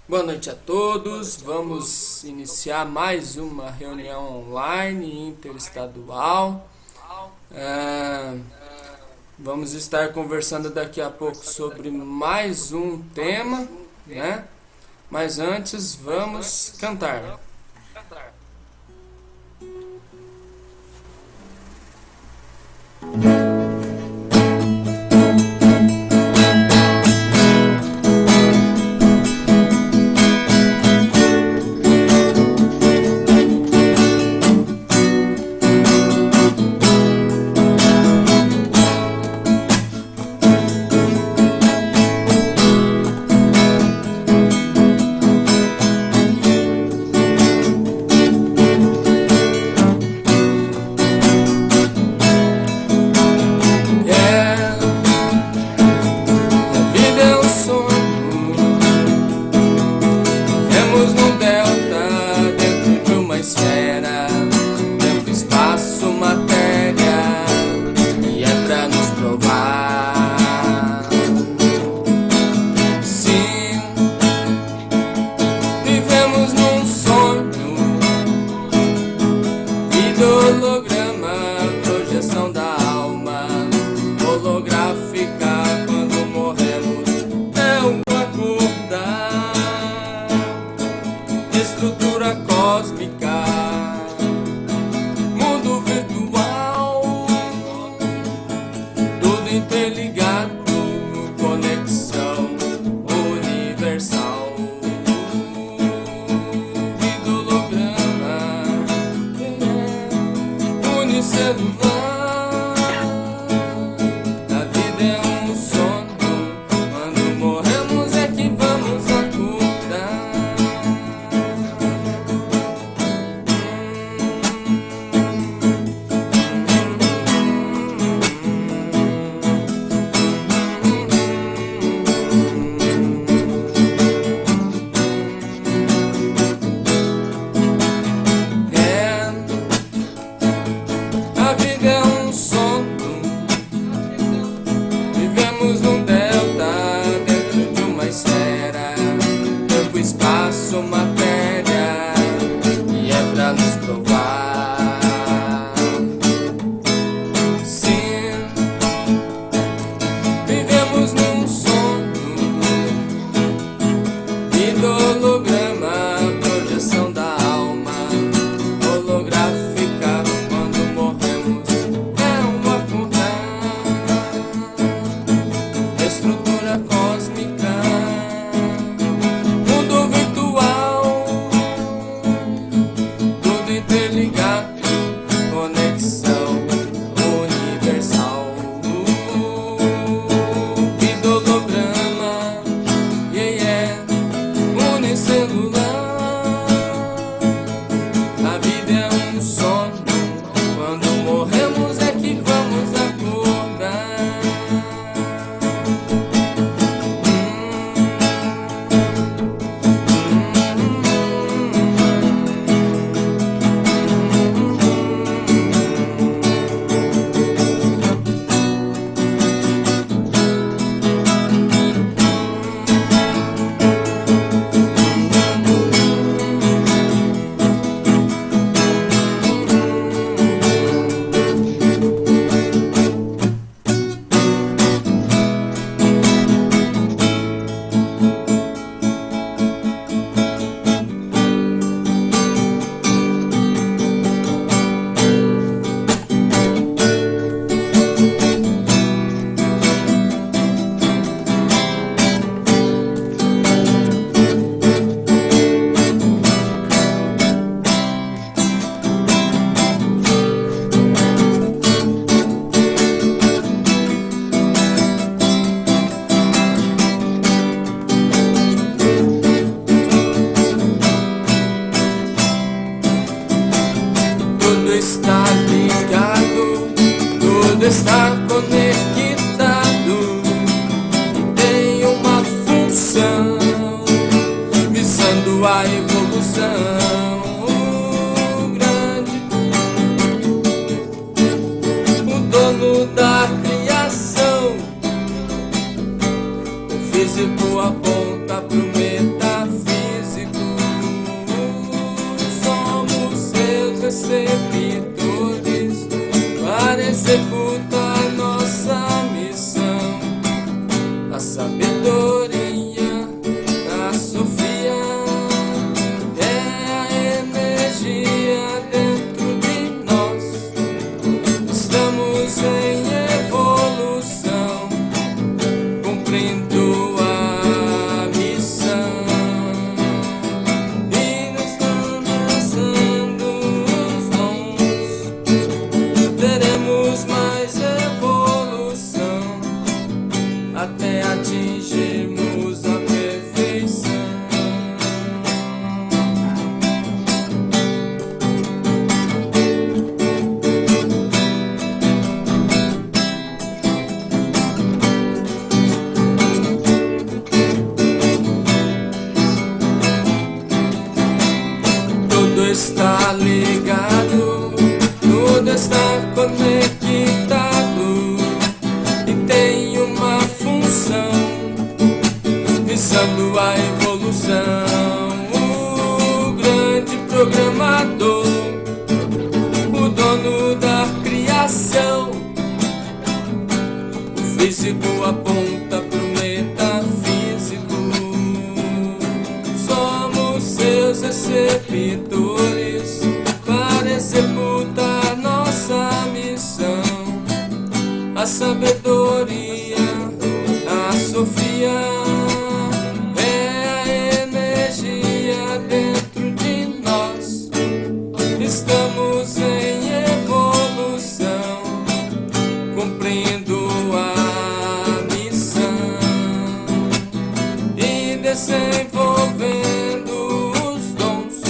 Boa noite a todos. Vamos iniciar mais uma reunião online interestadual. Vamos estar conversando daqui a pouco sobre mais um tema, né? Mas antes vamos cantar. Está conectado e tem uma função visando a evolução grande. O dono da criação, o físico aponta pro metafísico. físico aponta pro metafísico. Somos seus receptores para executar nossa missão. A sabedoria, a Sofia, é a energia dentro de nós. Estamos em evolução, cumprindo a missão e desenvolvendo os dons.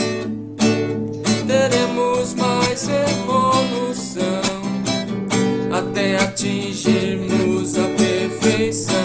Teremos mais evolução até atingirmos a perfeição.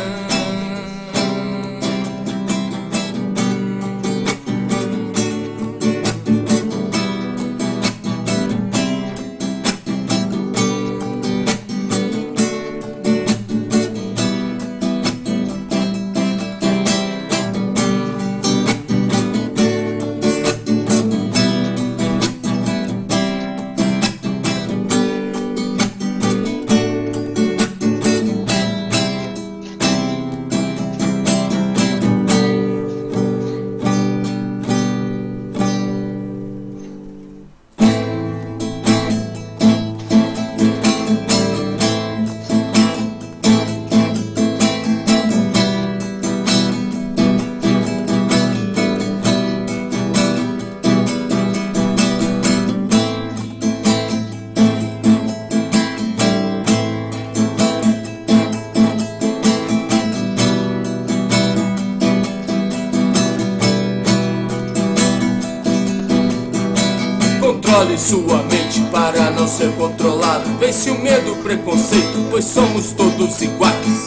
Controle sua mente para não ser controlado. Vence o medo, o preconceito, pois somos todos iguais.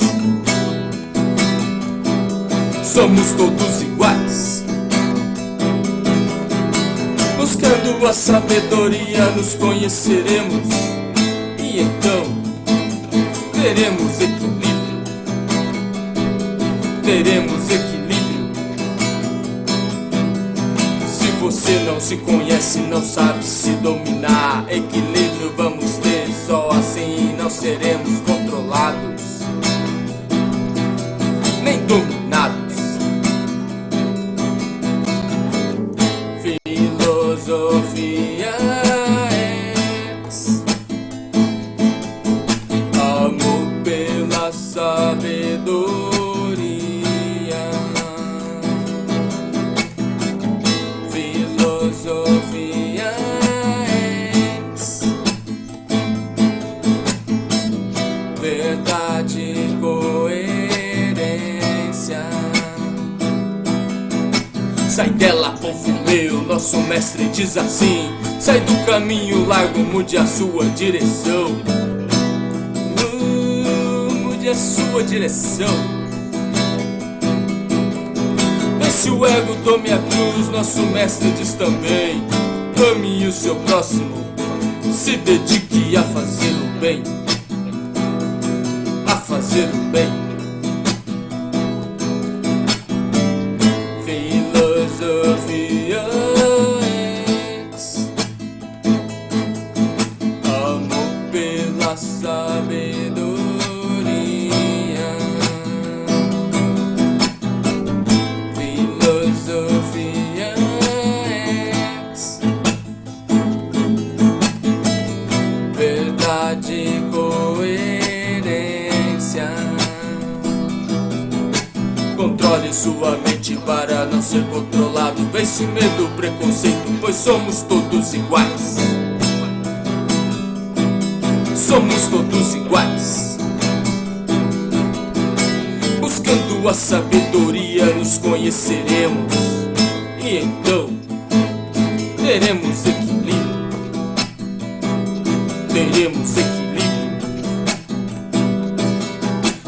Somos todos iguais. Buscando a sabedoria nos conheceremos, e então teremos equilíbrio. Teremos equilíbrio. Se você não se conhece, não sabe se dominar, equilíbrio vamos ter, só assim não seremos controlados nem dominados. Filosofia X, amor pela sabedoria. Filosofia X, verdade e coerência. Sai dela, povo meu, nosso mestre diz assim: sai do caminho largo, mude a sua direção. Mude a sua direção. Se o ego tome a cruz, nosso mestre diz também: ame o seu próximo, se dedique a fazer o bem. A fazer o bem. Filosofia X, amor pela sabedoria. Filosofia X, verdade e coerência. Controle sua mente para não ser controlado. Vence medo, preconceito, pois somos todos iguais. Somos todos iguais. Buscando a sabedoria nos conheceremos, e então teremos equilíbrio. Teremos equilíbrio.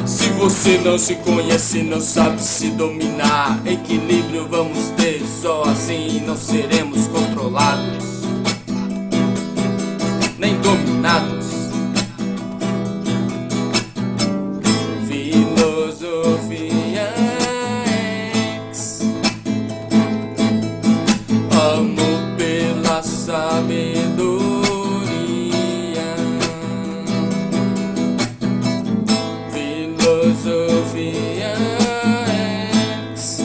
Se você não se conhece, não sabe se dominar, equilíbrio vamos ter, só assim não seremos controlados nem dominados. Filosofia X, amor pela sabedoria. ex,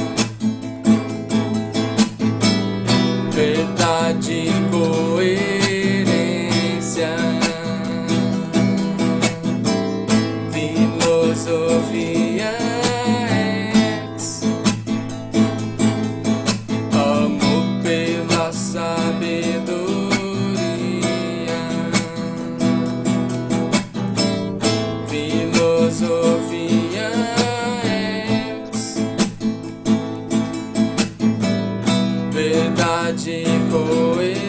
verdade e coerência, filosofia ex, amo pela sabedoria, filosofia ex, verdade e coerência.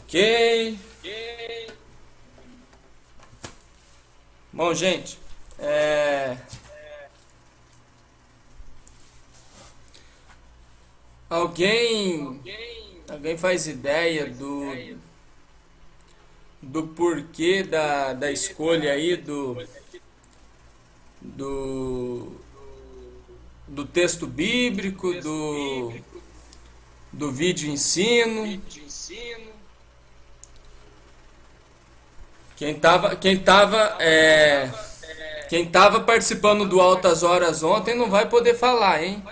Ok. Bom, gente, alguém faz ideia do porquê da escolha aí do texto bíblico, do vídeo ensino? Quem tava participando do Altas Horas ontem não vai poder falar, hein?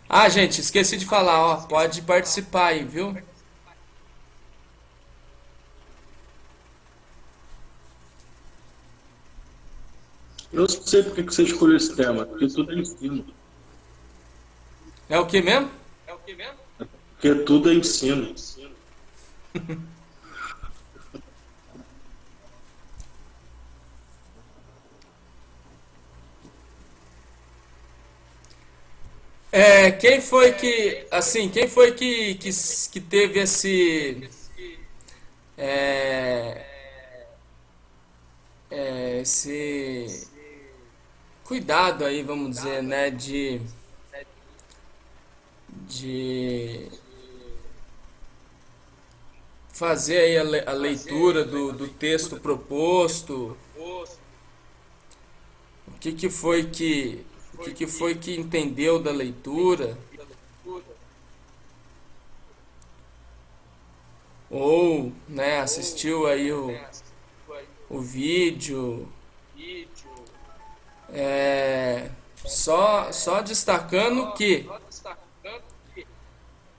Ah, gente, esqueci de falar, ó, pode participar aí, viu? Eu sei porque que você escolheu esse tema, porque tudo é ensino. É o que mesmo? Porque tudo é ensino. Quem foi que teve é, esse cuidado aí, vamos dizer, né, de fazer aí a leitura do texto proposto? O que foi que entendeu da leitura? Ou, né, assistiu aí o vídeo? Só destacando que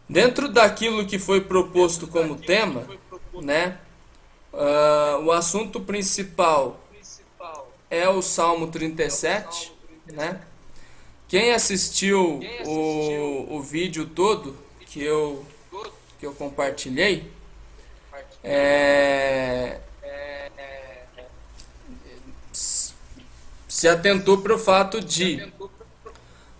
dentro daquilo que foi proposto como tema, né, o assunto principal é o Salmo 37, né? Quem assistiu o vídeo todo que eu compartilhei, se atentou para o fato de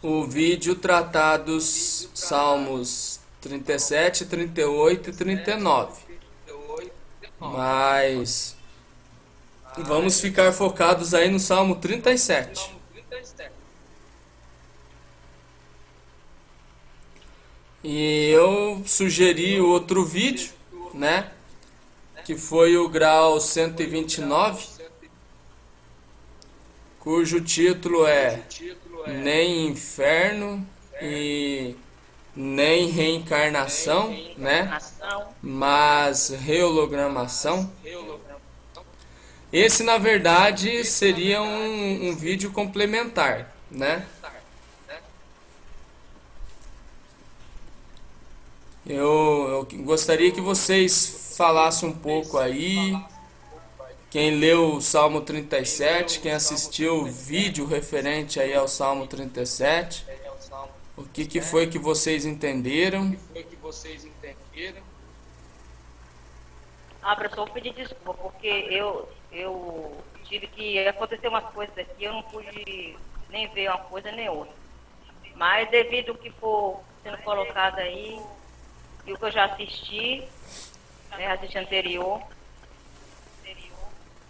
o vídeo tratar dos Salmos 37, 38 e 39. Mas vamos ficar focados aí no Salmo 37. E eu sugeri outro vídeo, né? Que foi o grau 129, cujo título é Nem Inferno e Nem Reencarnação, né? Mas Rehologramação. Esse, na verdade, seria um vídeo complementar, né? Eu gostaria que vocês falassem um pouco aí. Quem leu o Salmo 37, quem assistiu o vídeo referente aí ao Salmo 37, o que foi que vocês entenderam? Professor, eu pedi desculpa, porque eu tive que acontecer umas coisas aqui, eu não pude nem ver uma coisa nem outra. Mas devido ao que for sendo colocado aí, e o que eu já assisti, né, assisti anterior,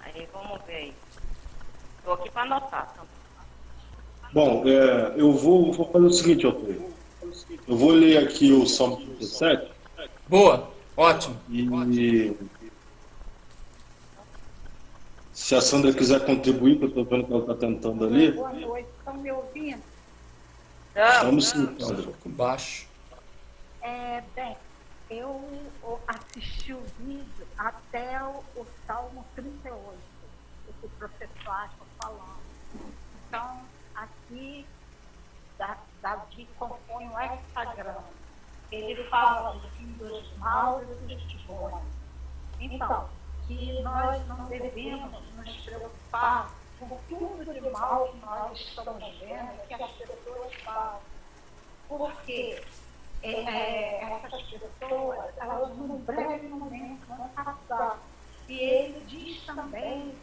aí vamos ver aí. Estou aqui para anotar. Tá? Bom, eu vou fazer o seguinte, Altair. Eu vou ler aqui o Salmo 37. Boa, ótimo. E Se a Sandra quiser contribuir, que eu estou vendo que ela está tentando ali. Boa noite, estão me ouvindo? Vamos sim, Um Sandra. pouco baixo. Bem, eu assisti o vídeo até o Salmo 38, o que o professor Aspa falando. Então, aqui, Davi compõe um hexagrama. Ele fala do fim dos maus e dos bons. Então, que nós não devemos nos preocupar com tudo de mal que nós estamos vendo, que as pessoas falam. Porque essas pessoas, elas num breve momento vão passar. E ele diz também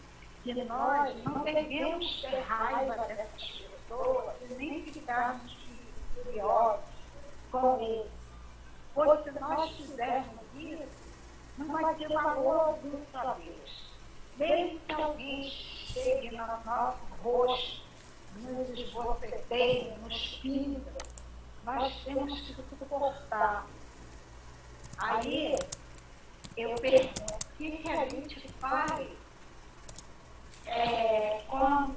que nós não devemos ter raiva dessas pessoas e nem ficarmos curiosos com eles. Pois se nós fizermos isso, não vai ter valor algum para Deus. Mesmo que alguém chegue no nosso rosto, nos esboceteie, nos pinta, nós temos que suportar. Aí, eu pergunto, o que a gente faz quando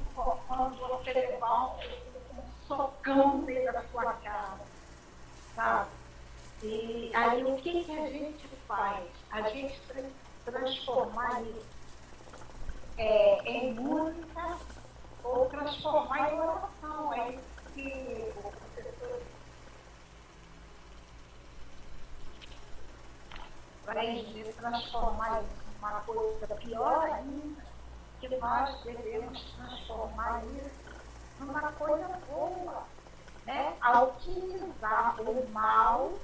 você levar um socão no meio da sua cara, sabe? E aí, o que a gente faz? A gente transformar isso em música ou transformar em oração. É isso que o professor vai transformar isso em uma coisa pior ainda, que nós devemos transformar isso numa coisa boa, né? Alquimizar o mal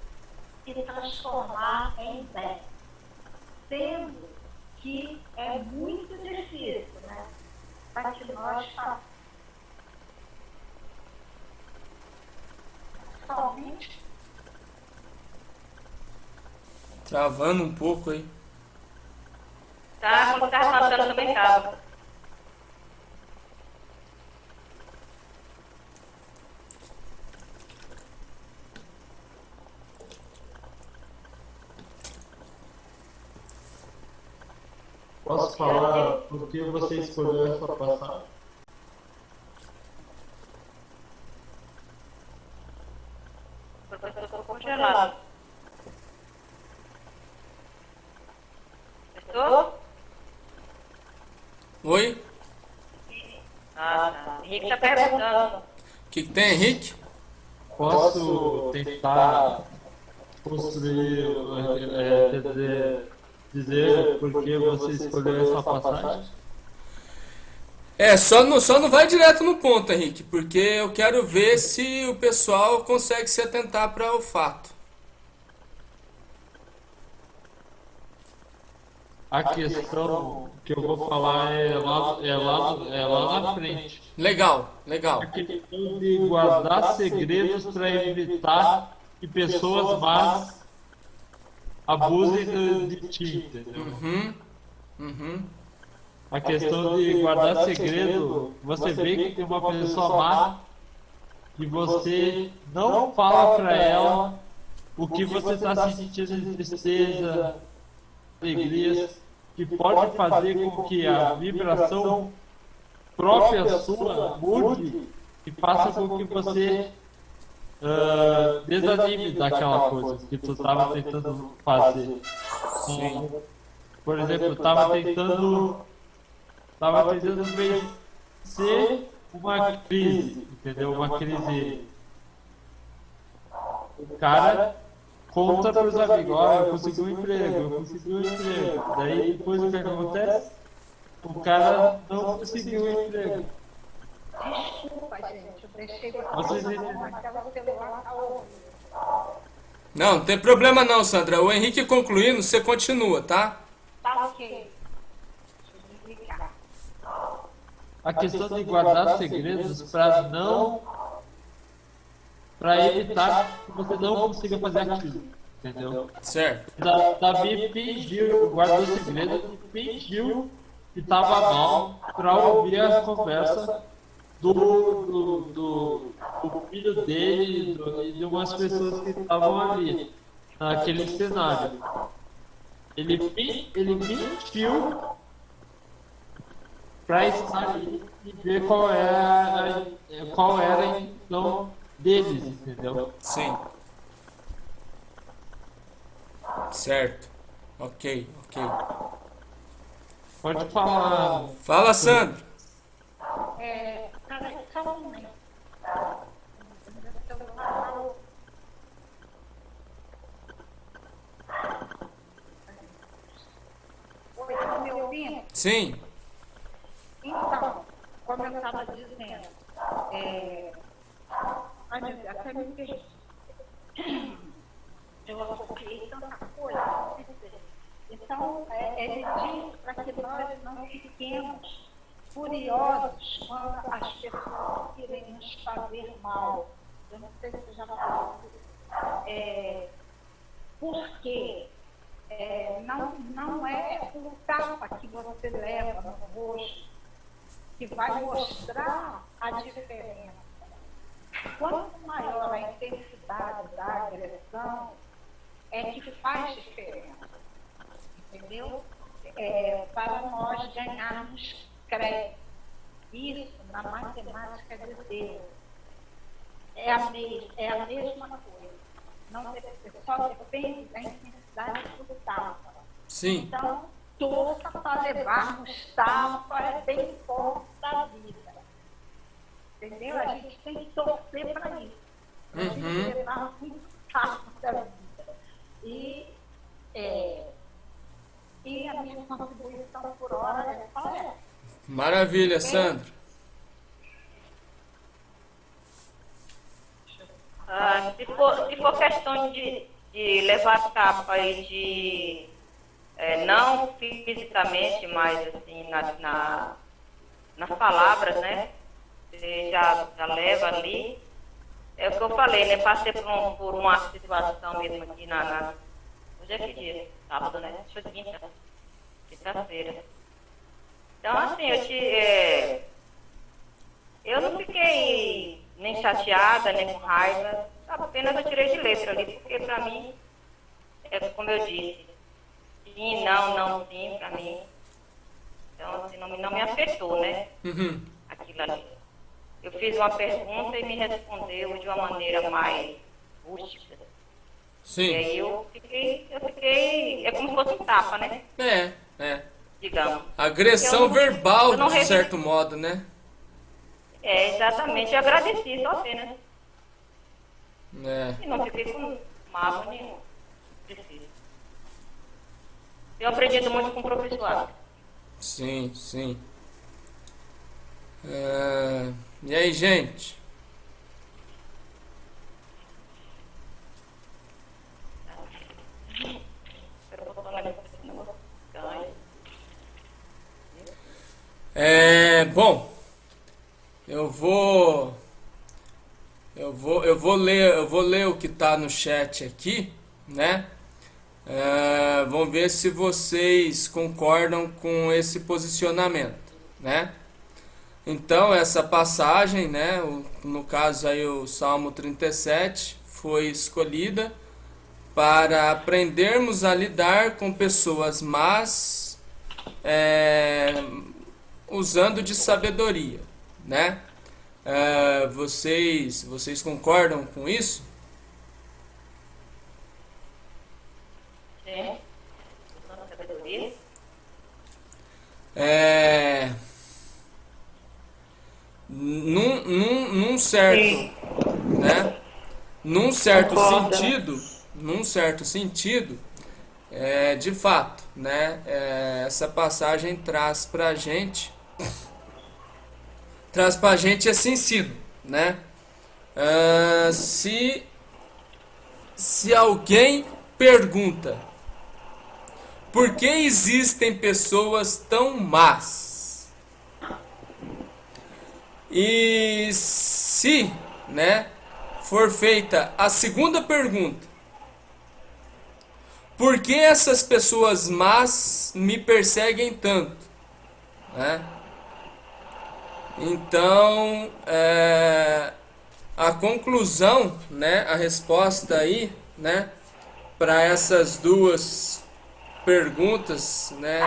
e transformar em bem. Sendo que é muito difícil, né? Para que nós somente Travando um pouco aí. Tá, quando tá passando também tava. Posso falar por que você escolheu essa passagem? O professor ficou congelado. Professor? Oi? Tá. Henrique tá perguntando. O que tem, Henrique? Posso tentar construir, quer dizer por que você escolheu essa passagem? Só não vai direto no ponto, Henrique, porque eu quero ver se o pessoal consegue se atentar para o fato. A questão que eu vou falar é lá na frente. Legal, legal. A questão de guardar segredos para evitar que pessoas más abusem de ti, entendeu? Uhum. A questão de guardar segredo, você vê que tem uma pessoa má e você não fala para ela o que você está sentindo de tristeza, alegrias, que pode fazer com que a vibração própria sua mude e faça com que você desanime daquela coisa que tu estava tentando fazer. Sim. Por exemplo, eu estava tentando vencer uma crise, entendeu? Uma crise. O cara conta para os amigos, eu consegui um emprego. Daí depois o que acontece? O cara não conseguiu um emprego. Desculpa, gente, eu deixei Vocês você entendem? naquela celular tá ouvindo. Não tem problema não, Sandra. O Henrique concluindo, você continua, tá? Tá ok. Deixa eu desligar. A questão de guardar segredos para evitar que você não consiga fazer aquilo, entendeu? Certo. Davi fingiu, guardou segredo e fingiu que estava mal para ouvir a conversa do filho dele e de umas pessoas que estavam ali, naquele cenário. Ele mentiu pra estar ali e ver qual era a intenção deles, entendeu? Sim. Certo. Ok, ok. Pode falar. Fala, Sandro. Peraí, só um momento. Oi, tá me ouvindo? Sim. Então, como eu estava dizendo, ai meu Deus, até me perdi. Eu coloquei tanta coisa. Então, ele diz para que nós não fiquemos furiosos quando as pessoas querem nos fazer mal. Eu não sei se já falou isso. Porque não é o tapa que você leva no rosto que vai mostrar a diferença. Quanto maior a intensidade da agressão, é que faz diferença. Entendeu? Para nós ganharmos crédito. Isso, na matemática de Deus, é a mesma coisa. Não só depende da intensidade do tapa. Sim. Então, torça para levarmos tapa bem forte da vida. Entendeu? A gente tem que torcer para isso. A gente levar muito tapa da vida. E a minha contribuição por hora é só essa. Maravilha, Sandro. Se for questão de levar tapa e de não fisicamente, mas assim nas palavras, né? Você já leva ali. É o que eu falei, né? Passei por uma situação mesmo aqui hoje é que dia? Sábado, né? Deixa eu ver, quinta-feira. Então, assim, eu não fiquei nem chateada, nem com raiva. Apenas eu tirei de letra ali, porque pra mim, como eu disse, sim, não, sim, pra mim. Então, assim, não me afetou, né? Aquilo ali. Eu fiz uma pergunta e me respondeu de uma maneira mais rústica. Sim. E aí eu fiquei, é como se fosse um tapa, né? Digamos. Agressão verbal, não de certo modo, né? Exatamente. Eu agradeci só apenas. É. E não fiquei com mágoa nenhuma. Preciso. Eu aprendi muito com o professor. Sim, sim. E aí, gente? Bom, eu vou ler o que está no chat aqui, né? Vamos ver se vocês concordam com esse posicionamento, né? Então, essa passagem, né, no caso aí o Salmo 37, foi escolhida para aprendermos a lidar com pessoas más, usando de sabedoria, né? Vocês concordam com isso? Sim. Usando sabedoria. Num certo, né? Num certo sentido, de fato, né? Essa passagem traz pra gente esse ensino, né? Se alguém pergunta por que existem pessoas tão más, e se, né, for feita a segunda pergunta, por que essas pessoas más me perseguem tanto, né? Então, a conclusão, né, a resposta aí, né, para essas duas perguntas, né,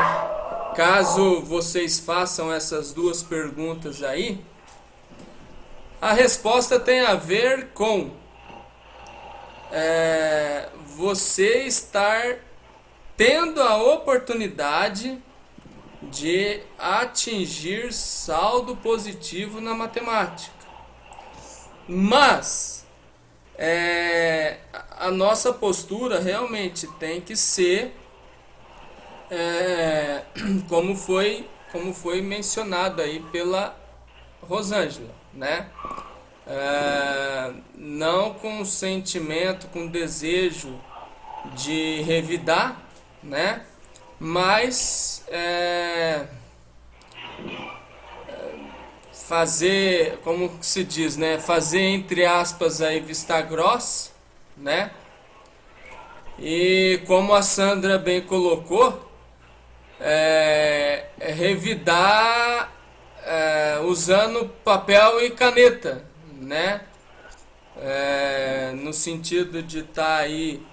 caso vocês façam essas duas perguntas aí, a resposta tem a ver com você estar tendo a oportunidade de atingir saldo positivo na matemática. Mas a nossa postura realmente tem que ser como foi mencionado aí pela Rosângela, né? Não com sentimento, com desejo de revidar, né? Mas fazer, como se diz, né? Fazer entre aspas aí vista grossa, né? E como a Sandra bem colocou, revidar usando papel e caneta, né? No sentido de estar aí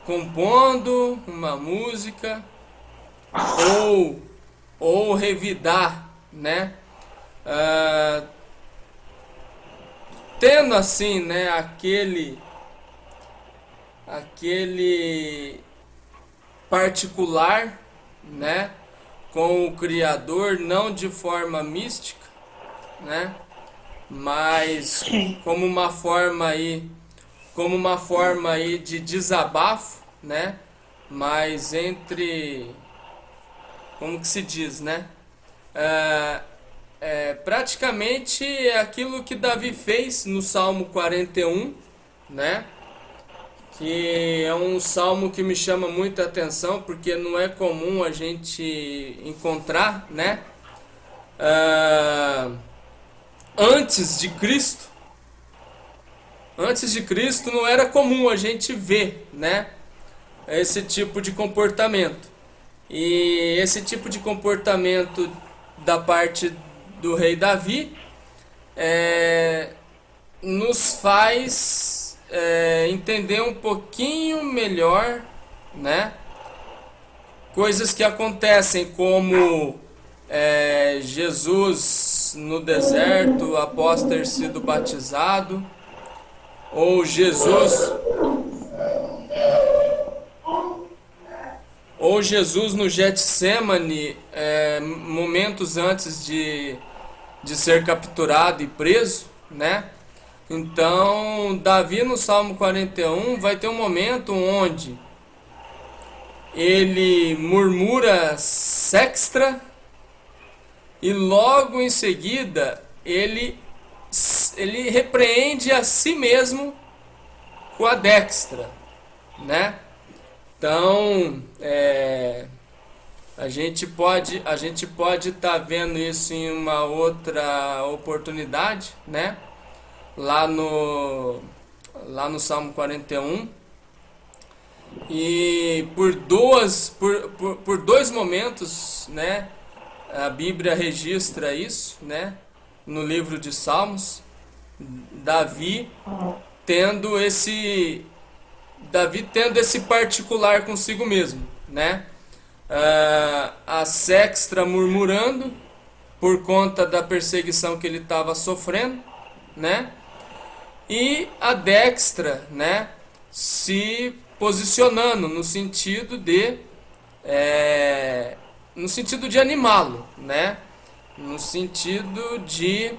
compondo uma música ou revidar, né? Tendo assim, né, aquele particular, né, com o Criador, não de forma mística, né, mas como uma forma aí de desabafo, né, mas como que se diz, né, praticamente é aquilo que Davi fez no Salmo 41, né, que é um salmo que me chama muita atenção, porque não é comum a gente encontrar, né? Antes de Cristo não era comum a gente ver, né? Esse tipo de comportamento. E esse tipo de comportamento da parte do rei Davi nos faz entender um pouquinho melhor, né, coisas que acontecem como Jesus no deserto após ter sido batizado, ou Jesus no Getsemane, momentos antes de ser capturado e preso, né? Então, Davi no Salmo 41 vai ter um momento onde ele murmura sextra e logo em seguida ele repreende a si mesmo com a dextra, né? Então, a gente pode estar vendo isso em uma outra oportunidade, né? Lá no Salmo 41, e por dois momentos, né, a Bíblia registra isso, né, no livro de Salmos, Davi tendo esse particular consigo mesmo, né, a sextra murmurando por conta da perseguição que ele estava sofrendo, né, e a dextra, né, se posicionando no sentido de animá-lo, né, no sentido de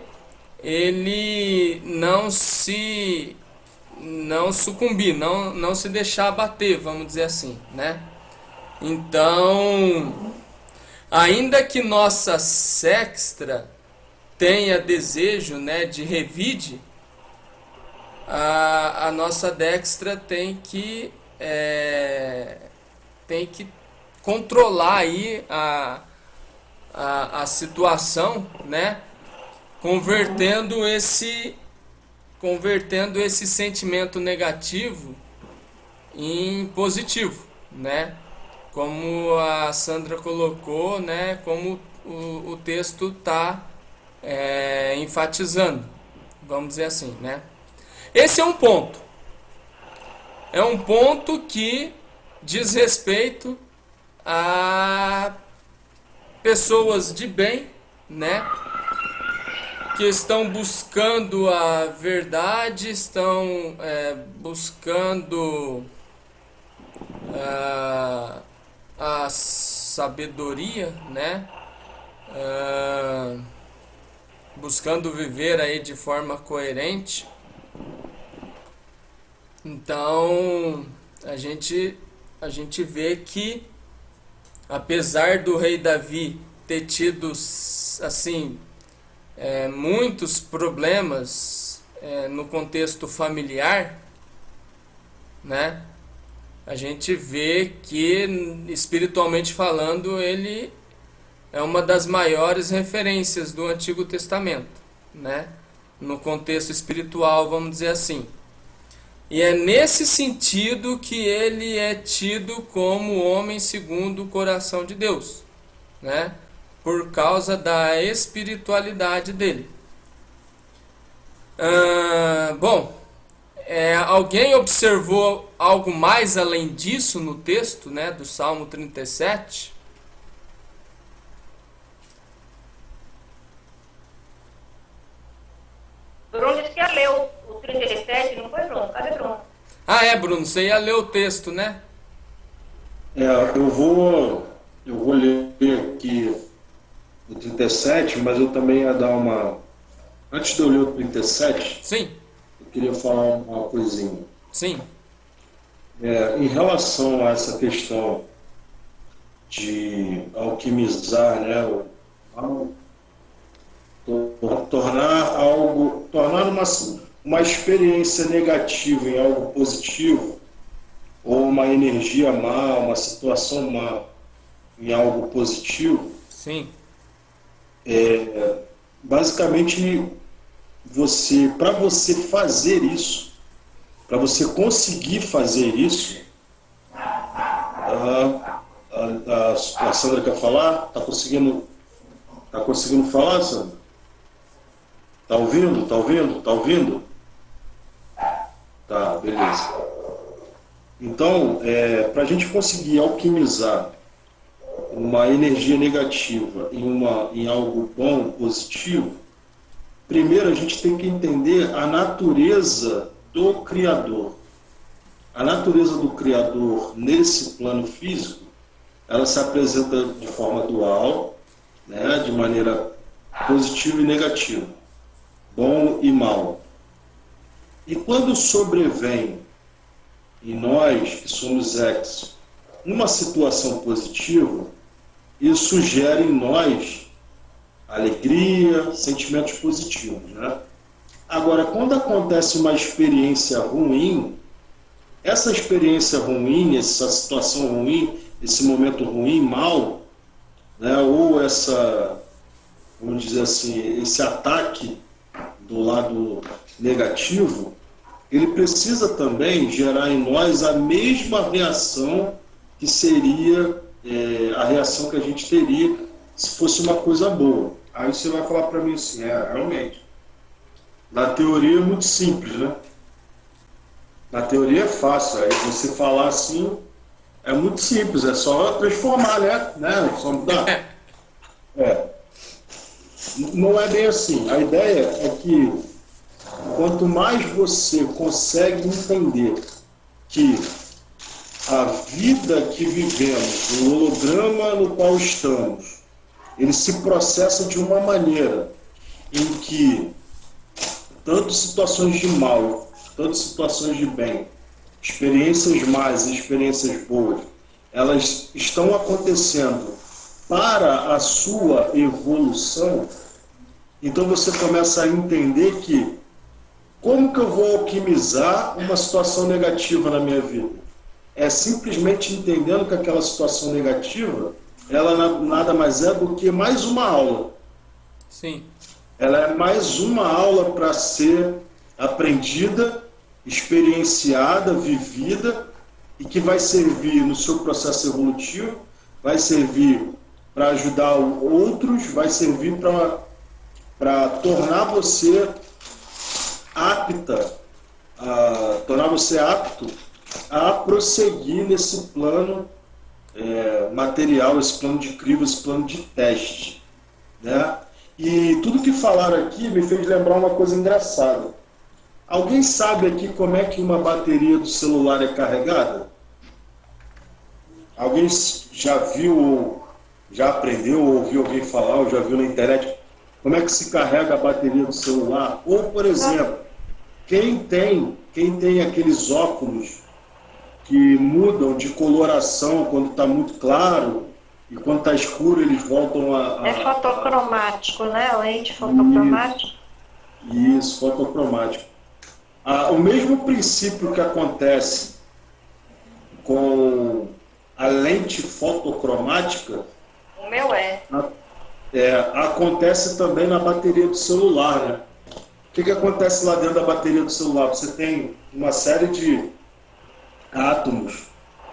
ele não sucumbir, não se deixar abater, vamos dizer assim, né. Então, ainda que nossa sextra tenha desejo, né, de revide, a nossa dextra tem que controlar aí a situação, né, convertendo esse sentimento negativo em positivo, né, como a Sandra colocou, né, como o texto está enfatizando, vamos dizer assim, né. Esse é um ponto. É um ponto que diz respeito pessoas de bem, né? Que estão buscando a verdade, estão buscando a sabedoria, né? Buscando viver aí de forma coerente. Então a gente vê que, apesar do rei Davi ter tido assim muitos problemas no contexto familiar, né? A gente vê que, espiritualmente falando, ele é uma das maiores referências do Antigo Testamento, né? No contexto espiritual, vamos dizer assim. E é nesse sentido que ele é tido como homem segundo o coração de Deus, né? Por causa da espiritualidade dele. Alguém observou algo mais além disso no texto, né, do Salmo 37? Bruno disse que ia ler o 37, não foi, Bruno? Cadê Bruno? Bruno, você ia ler o texto, né? Eu vou ler aqui o 37, mas eu também ia dar uma... Antes de eu ler o 37, sim, eu queria falar uma coisinha. Sim. Em relação a essa questão de alquimizar, né, tornar uma experiência negativa em algo positivo, ou uma energia má, uma situação má em algo positivo. Sim. Basicamente, para você fazer isso, para você conseguir fazer isso, a Sandra quer falar? Tá conseguindo falar, Sandra? Tá ouvindo? Tá, beleza. Então, para a gente conseguir alquimizar uma energia negativa em algo bom, positivo, primeiro a gente tem que entender a natureza do Criador. A natureza do Criador nesse plano físico, ela se apresenta de forma dual, né, de maneira positiva e negativa, bom e mal. E quando sobrevém em nós, que somos ex, uma situação positiva, isso gera em nós alegria, sentimentos positivos, né? Agora, quando acontece uma experiência ruim, essa experiência ruim, essa situação ruim, esse momento ruim, mal, né, ou vamos dizer assim, esse ataque do lado negativo, ele precisa também gerar em nós a mesma reação que seria a reação que a gente teria se fosse uma coisa boa. Aí você vai falar para mim assim, realmente, na teoria é muito simples, né? Na teoria é fácil, aí você falar assim é muito simples, é só transformar, né? Só mudar. Não é bem assim. A ideia é que quanto mais você consegue entender que a vida que vivemos, o holograma no qual estamos, ele se processa de uma maneira em que tanto situações de mal, tanto situações de bem, experiências más e experiências boas, elas estão acontecendo para a sua evolução. Então você começa a entender que como que eu vou alquimizar uma situação negativa na minha vida? É simplesmente entendendo que aquela situação negativa, ela nada mais é do que mais uma aula. Sim. Ela é mais uma aula para ser aprendida, experienciada, vivida, e que vai servir no seu processo evolutivo, vai servir para ajudar outros, vai servir para tornar você apto a prosseguir nesse plano material, esse plano de crivo, esse plano de teste, né? E tudo que falaram aqui me fez lembrar uma coisa engraçada. Alguém sabe aqui como é que uma bateria do celular é carregada? Alguém já viu, ou já aprendeu, ou ouviu alguém falar, ou já viu na internet como é que se carrega a bateria do celular? Ou, por exemplo, quem tem aqueles óculos que mudam de coloração quando está muito claro e quando está escuro eles voltam a... É fotocromático, né? Lente fotocromática. Isso, fotocromático. O mesmo princípio que acontece com a lente fotocromática O meu é. acontece também na bateria do celular, né? O que acontece lá dentro da bateria do celular? Você tem uma série de átomos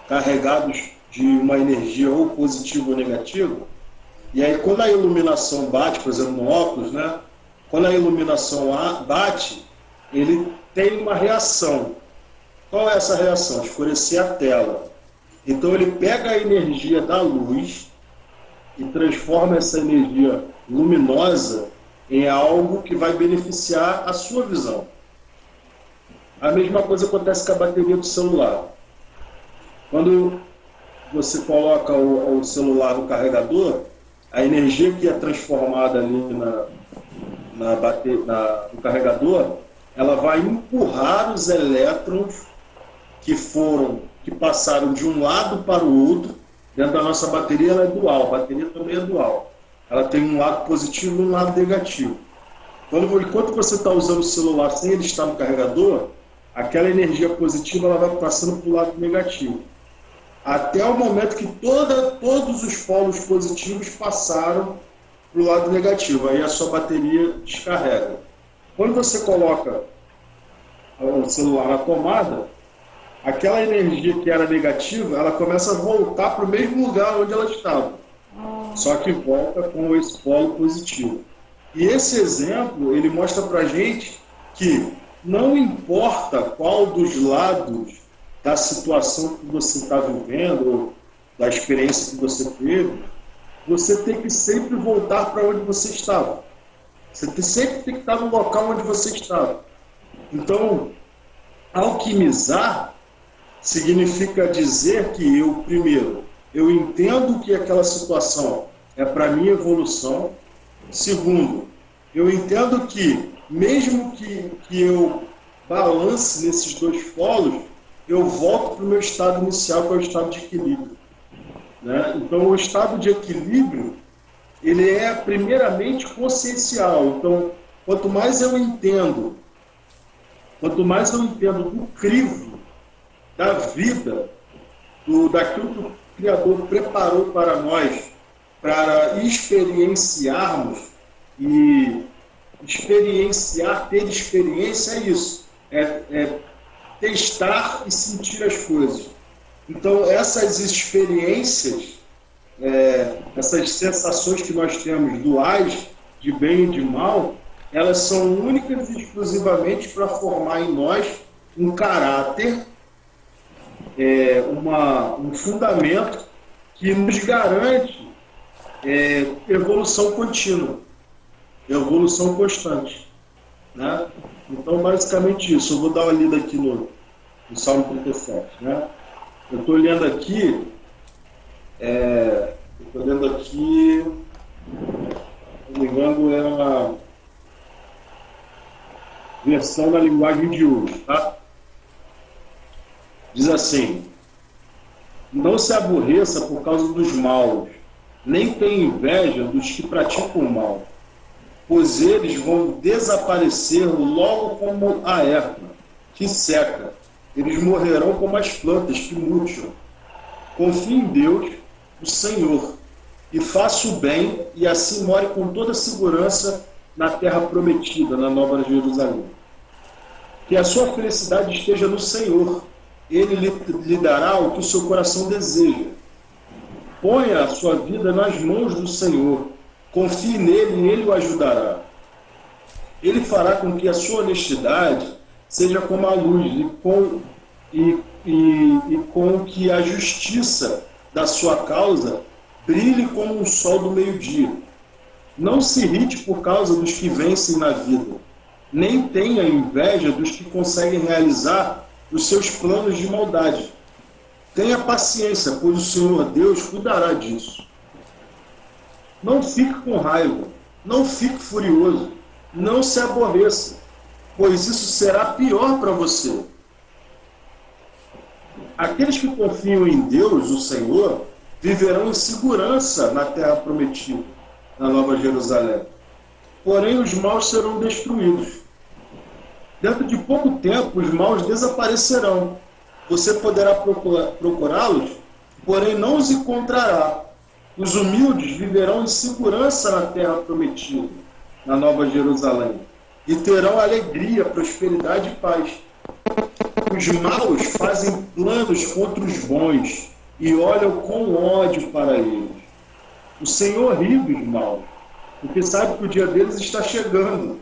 carregados de uma energia ou positiva ou negativa, e aí quando a iluminação bate, por exemplo, no óculos, né? Quando a iluminação bate, ele tem uma reação. Qual é essa reação? Escurecer a tela. Então ele pega a energia da luz e transforma essa energia luminosa em algo que vai beneficiar a sua visão. A mesma coisa acontece com a bateria do celular. Quando você coloca o celular no carregador, a energia que é transformada ali no carregador, ela vai empurrar os elétrons que passaram de um lado para o outro. Dentro da nossa bateria, ela é dual. A bateria também é dual. Ela tem um lado positivo e um lado negativo. Enquanto você está usando o celular sem ele estar no carregador, aquela energia positiva ela vai passando para o lado negativo. Até o momento que todos os polos positivos passaram para o lado negativo. Aí a sua bateria descarrega. Quando você coloca o celular na tomada, aquela energia que era negativa, ela começa a voltar para o mesmo lugar onde ela estava. Só que volta com esse polo positivo. E esse exemplo, ele mostra para a gente que não importa qual dos lados da situação que você está vivendo, ou da experiência que você teve, você tem que sempre voltar para onde você estava. Sempre tem que estar no local onde você estava. Então, alquimizar significa dizer que eu entendo que aquela situação é para minha evolução. Segundo, eu entendo que, mesmo que eu balance nesses dois polos, eu volto para o meu estado inicial, que é o estado de equilíbrio, né? Então, o estado de equilíbrio, ele é primeiramente consciencial. Então, quanto mais eu entendo do crivo da vida, daquilo que o Criador preparou para nós, para experienciarmos, e ter experiência é isso, é testar e sentir as coisas. Então, essas experiências, essas sensações que nós temos duais, de bem e de mal, elas são únicas e exclusivamente para formar em nós um caráter, um fundamento que nos garante evolução contínua, evolução constante, né? Então, basicamente isso. Eu vou dar uma lida aqui no Salmo 37, né? Eu estou olhando aqui, se não me engano, é uma versão na linguagem de hoje, tá? Diz assim: não se aborreça por causa dos maus, nem tenha inveja dos que praticam o mal, pois eles vão desaparecer logo como a erva que seca. Eles morrerão como as plantas que murcham. Confie em Deus, o Senhor, e faça o bem, e assim more com toda segurança na terra prometida, na Nova Jerusalém. Que a sua felicidade esteja no Senhor. Ele lhe dará o que o seu coração deseja. Ponha a sua vida nas mãos do Senhor. Confie nele e ele o ajudará. Ele fará com que a sua honestidade seja como a luz, e com que a justiça da sua causa brilhe como um sol do meio-dia. Não se irrite por causa dos que vencem na vida, nem tenha inveja dos que conseguem realizar os seus planos de maldade. Tenha paciência, pois o Senhor Deus cuidará disso. Não fique com raiva, não fique furioso, não se aborreça, pois isso será pior para você. Aqueles que confiam em Deus, o Senhor, viverão em segurança na terra prometida, na Nova Jerusalém. Porém, os maus serão destruídos. Dentro de pouco tempo, os maus desaparecerão. Você poderá procurá-los, porém não os encontrará. Os humildes viverão em segurança na terra prometida, na Nova Jerusalém, e terão alegria, prosperidade e paz. Os maus fazem planos contra os bons e olham com ódio para eles. O Senhor ri dos maus, porque sabe que o dia deles está chegando.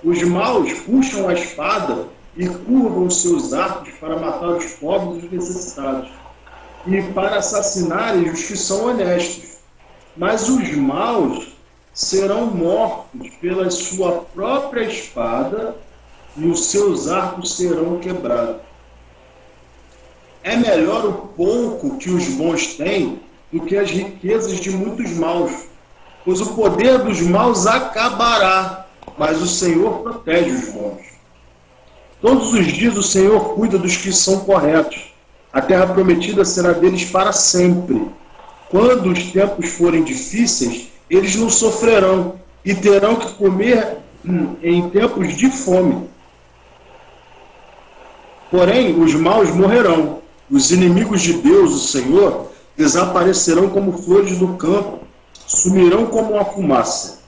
Os maus puxam a espada e curvam seus arcos para matar os pobres e os necessitados, e para assassinarem os que são honestos. Mas os maus serão mortos pela sua própria espada, e os seus arcos serão quebrados. É melhor o pouco que os bons têm do que as riquezas de muitos maus, pois o poder dos maus acabará, mas o Senhor protege os bons. Todos os dias o Senhor cuida dos que são corretos. A terra prometida será deles para sempre. Quando os tempos forem difíceis, eles não sofrerão e terão que comer em tempos de fome. Porém, os maus morrerão. Os inimigos de Deus, o Senhor, desaparecerão como flores do campo, sumirão como uma fumaça.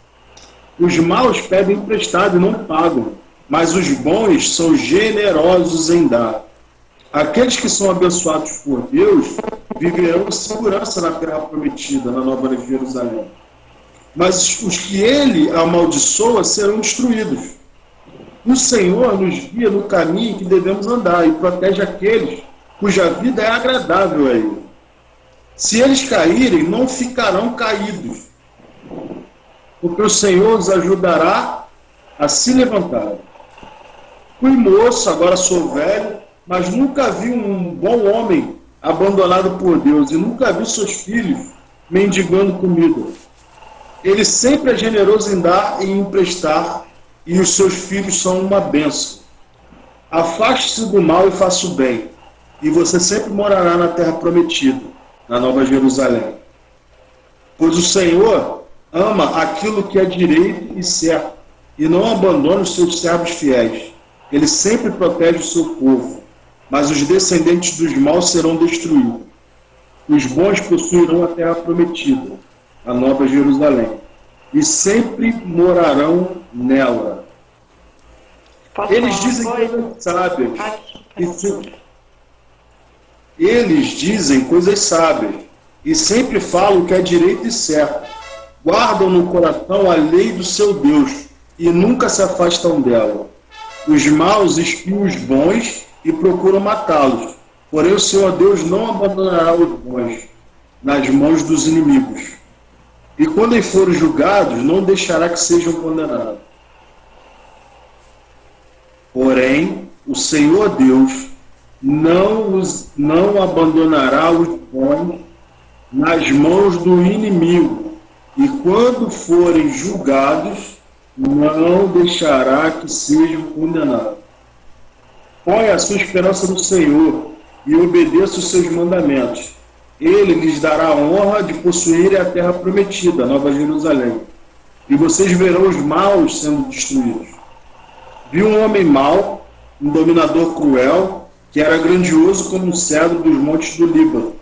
Os maus pedem emprestado e não pagam, mas os bons são generosos em dar. Aqueles que são abençoados por Deus viverão em segurança na terra prometida, na Nova Jerusalém. Mas os que ele amaldiçoa serão destruídos. O Senhor nos guia no caminho que devemos andar e protege aqueles cuja vida é agradável a ele. Se eles caírem, não ficarão caídos, porque o Senhor os ajudará a se levantar. Fui moço, agora sou velho, mas nunca vi um bom homem abandonado por Deus e nunca vi seus filhos mendigando comida. Ele sempre é generoso em dar e emprestar, e os seus filhos são uma bênção. Afaste-se do mal e faça o bem, e você sempre morará na terra prometida, na Nova Jerusalém. Pois o Senhor ama aquilo que é direito e certo, e não abandona os seus servos fiéis. Ele sempre protege o seu povo, mas os descendentes dos maus serão destruídos. Os bons possuirão a terra prometida, a Nova Jerusalém, e sempre morarão nela. Eles dizem coisas sábias. Eles dizem coisas sábias e sempre falam o que é direito e certo. Guardam no coração a lei do seu Deus e nunca se afastam dela. Os maus espiam os bons e procuram matá-los. Porém, o Senhor Deus não abandonará os bons nas mãos dos inimigos. E quando eles forem julgados, não deixará que sejam condenados. Porém, o Senhor Deus não abandonará os bons nas mãos do inimigo. E quando forem julgados, não deixará que sejam condenados. Põe a sua esperança no Senhor e obedeça os seus mandamentos. Ele lhes dará a honra de possuírem a terra prometida, a Nova Jerusalém. E vocês verão os maus sendo destruídos. Vi um homem mau, um dominador cruel, que era grandioso como um cedro dos montes do Líbano.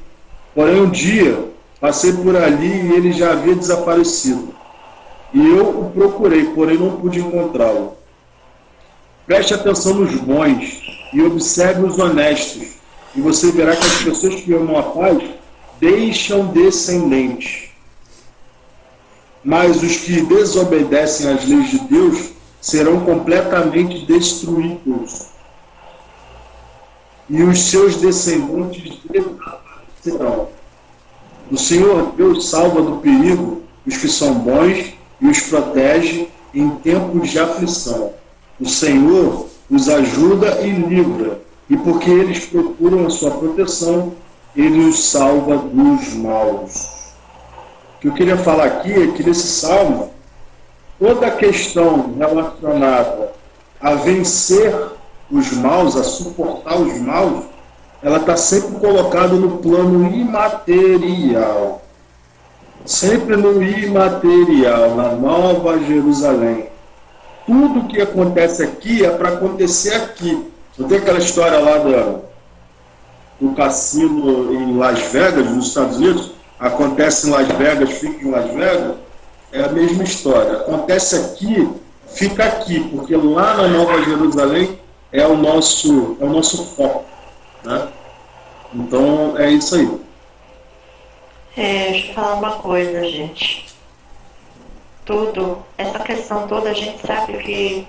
Porém, um dia passei por ali e ele já havia desaparecido. E eu o procurei, porém não pude encontrá-lo. Preste atenção nos bons e observe os honestos, e você verá que as pessoas que amam a paz deixam descendentes. Mas os que desobedecem às leis de Deus serão completamente destruídos, e os seus descendentes desaparecerão. O Senhor Deus salva do perigo os que são bons e os protege em tempos de aflição. O Senhor os ajuda e livra, e porque eles procuram a sua proteção, ele os salva dos maus. O que eu queria falar aqui é que nesse salmo, toda a questão relacionada a vencer os maus, a suportar os maus, ela está sempre colocada no plano imaterial. Sempre no imaterial, na Nova Jerusalém. Tudo que acontece aqui é para acontecer aqui. Não tem aquela história lá do cassino em Las Vegas, nos Estados Unidos? Acontece em Las Vegas, fica em Las Vegas. É a mesma história. Acontece aqui, fica aqui, porque lá na Nova Jerusalém é o nosso foco, né? Então é isso aí. Deixa eu falar uma coisa, gente. Essa questão toda, a gente sabe que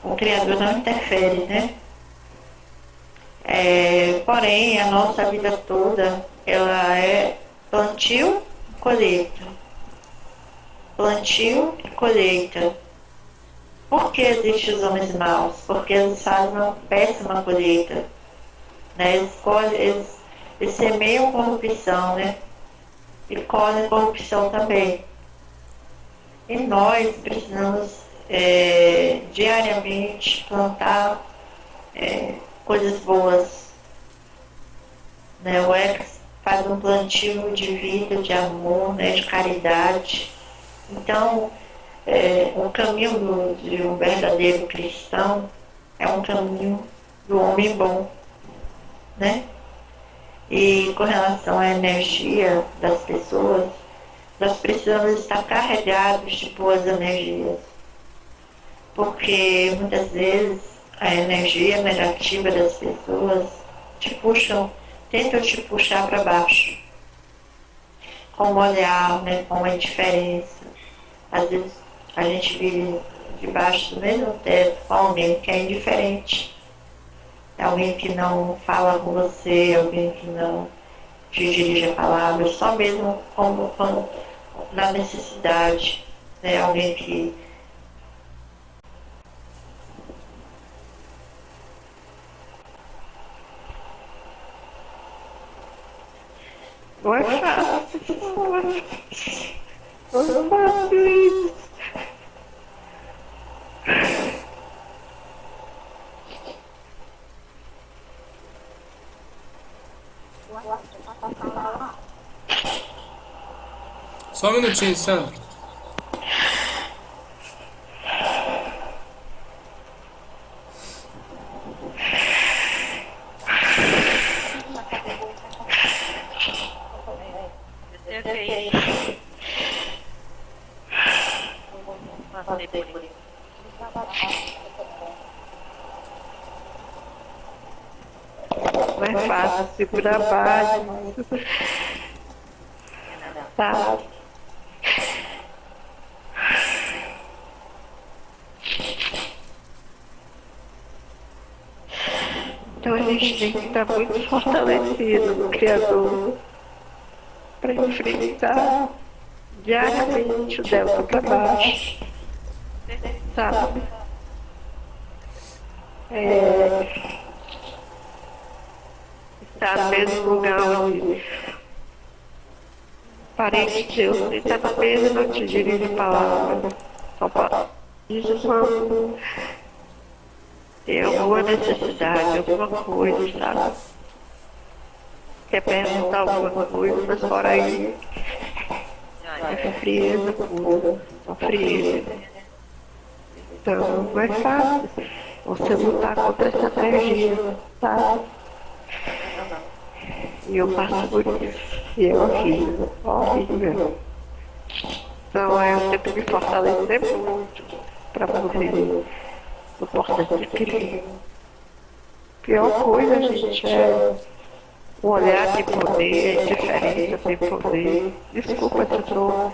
o Criador não interfere, né? Porém, a nossa vida toda, ela é plantio e colheita. Plantio e colheita. Por que existem os homens maus? Porque eles fazem uma péssima colheita. Né? Eles semeiam corrupção, né? E colhem corrupção também. E nós precisamos diariamente plantar coisas boas. Né? O Ex faz um plantio de vida, de amor, né? De caridade. Então, o caminho de um verdadeiro cristão é um caminho do homem bom, né? E com relação à energia das pessoas, nós precisamos estar carregados de boas energias, porque muitas vezes a energia negativa das pessoas tentam te puxar para baixo, com o olhar, né, com a indiferença. Às vezes a gente vive debaixo do mesmo teto com alguém que é indiferente, alguém que não fala com você, alguém que não te dirige a palavra, só mesmo quando na necessidade, né? Alguém que não é fácil, não é fácil isso. Só um minutinho, Sandro. Não é fácil segurar a base, tá? Então a gente tem que estar muito fortalecido no Criador para enfrentar diariamente o delta para baixo, sabe? Estar no mesmo lugar onde parente de Deus está no mesmo, não te dirige palavra, só para isso quando tem alguma necessidade, alguma coisa, sabe? Quer perguntar alguma coisa, mas fora aí é frieza pura, só frieza. Então não é fácil você lutar contra essa energia, sabe? E eu passo por isso. E é horrível, horrível. Então eu tenho que me fortalecer muito para poder suportar esse crime. Pior coisa, gente, é o olhar de poder, a indiferença tem poder. Desculpa se eu estou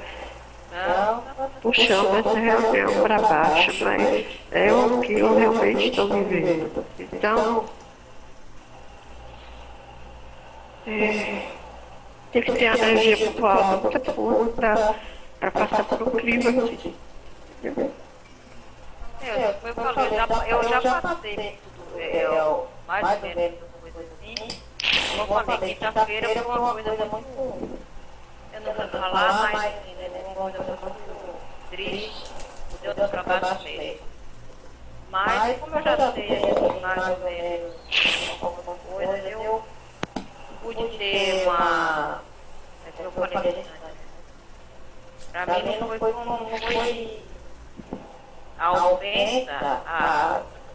puxando essa reunião para baixo, mas é o que eu realmente estou vivendo. Então, Tem que ter energia muito alta, muita força pra passar por um clima assim. Entendeu? Foi o que eu falei, eu já passei por tudo, mais ou menos coisa assim. Como eu falei, quinta-feira foi uma coisa muito. Eu não vou falar, mas uma coisa muito triste, deu do trabalho mesmo. Mas como eu já sei aí, mais ou menos alguma coisa, eu pude ter uma. É que eu falei antes. Pra mim não foi a ofensa,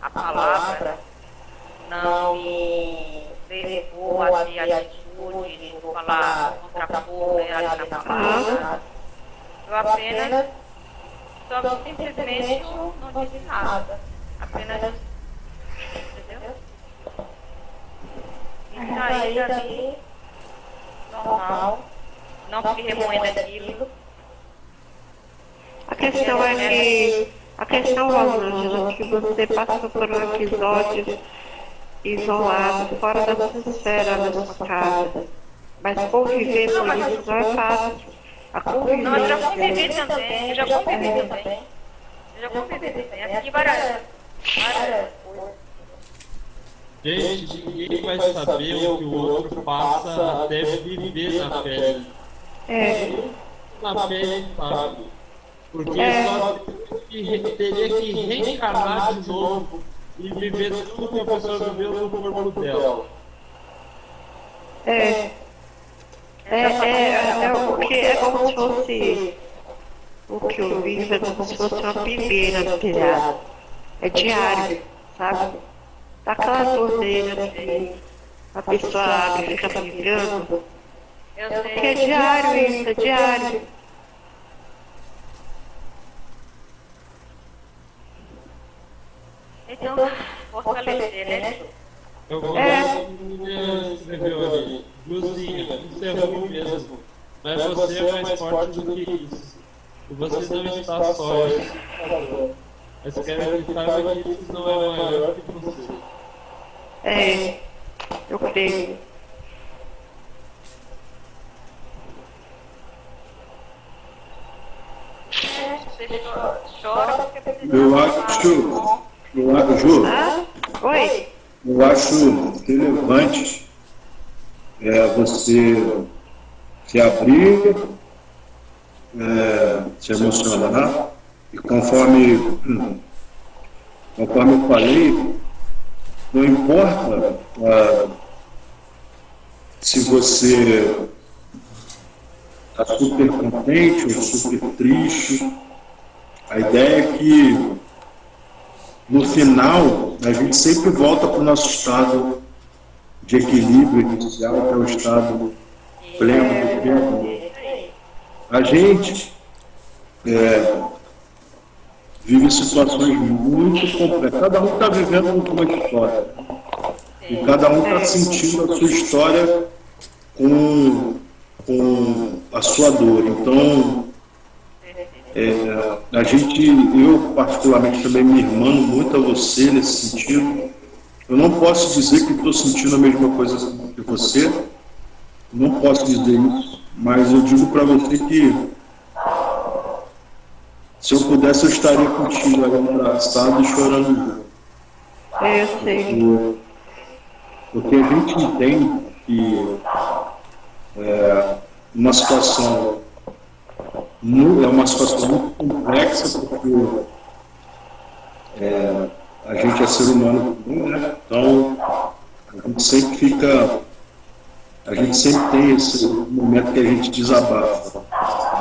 a palavra não me levou a ter atitude, não falar contra pouco, na palavra. Eu apenas, só simplesmente não disse nada. Apenas, entendeu? E saí dali, normal, não fiquei remoendo aquilo. A questão é que, Rosângela, que você passou por um episódio isolado, fora da sua esfera, da sua casa. Mas conviver com isso não é fácil. A convivência. Não, eu já convivi também, Aqui várias coisas. Gente, ninguém vai saber o que o outro passa até viver na pele. Na pele, sabe? Porque só teria que reencarnar de novo e viver tudo que a pessoa viveu no corpo dela. Porque é como se fosse o que eu vivo, é como se fosse uma pibeira no telhado. É diário, sabe? Dá aquela torneira que a pessoa abre e fica pingando. Porque é diário isso, é diário. Então, fortalecer, né? Eu vou escreveu ali, Luzinha, isso é ruim mesmo, mas você é mais forte do que isso. E você não está só, mas quero que saiba que isso não é maior que você. Eu creio. Você chora porque precisa. Ju, Oi? eu acho relevante você se abrir, se emocionar, e conforme eu falei, não importa se você está super contente ou super triste, a ideia é que no final a gente sempre volta para o nosso estado de equilíbrio inicial, que é o estado pleno do perdão. A gente vive situações muito complexas. Cada um está vivendo uma história. E cada um está sentindo a sua história com a sua dor. Então, eu particularmente também me irmano muito a você nesse sentido. Eu não posso dizer que estou sentindo a mesma coisa que você, não posso dizer isso, mas eu digo para você que se eu pudesse eu estaria contigo aí abraçado e chorando junto. Eu sei. Porque a gente entende que uma situação é uma situação muito complexa, porque a gente é ser humano, né? Então a gente sempre tem esse momento que a gente desabafa.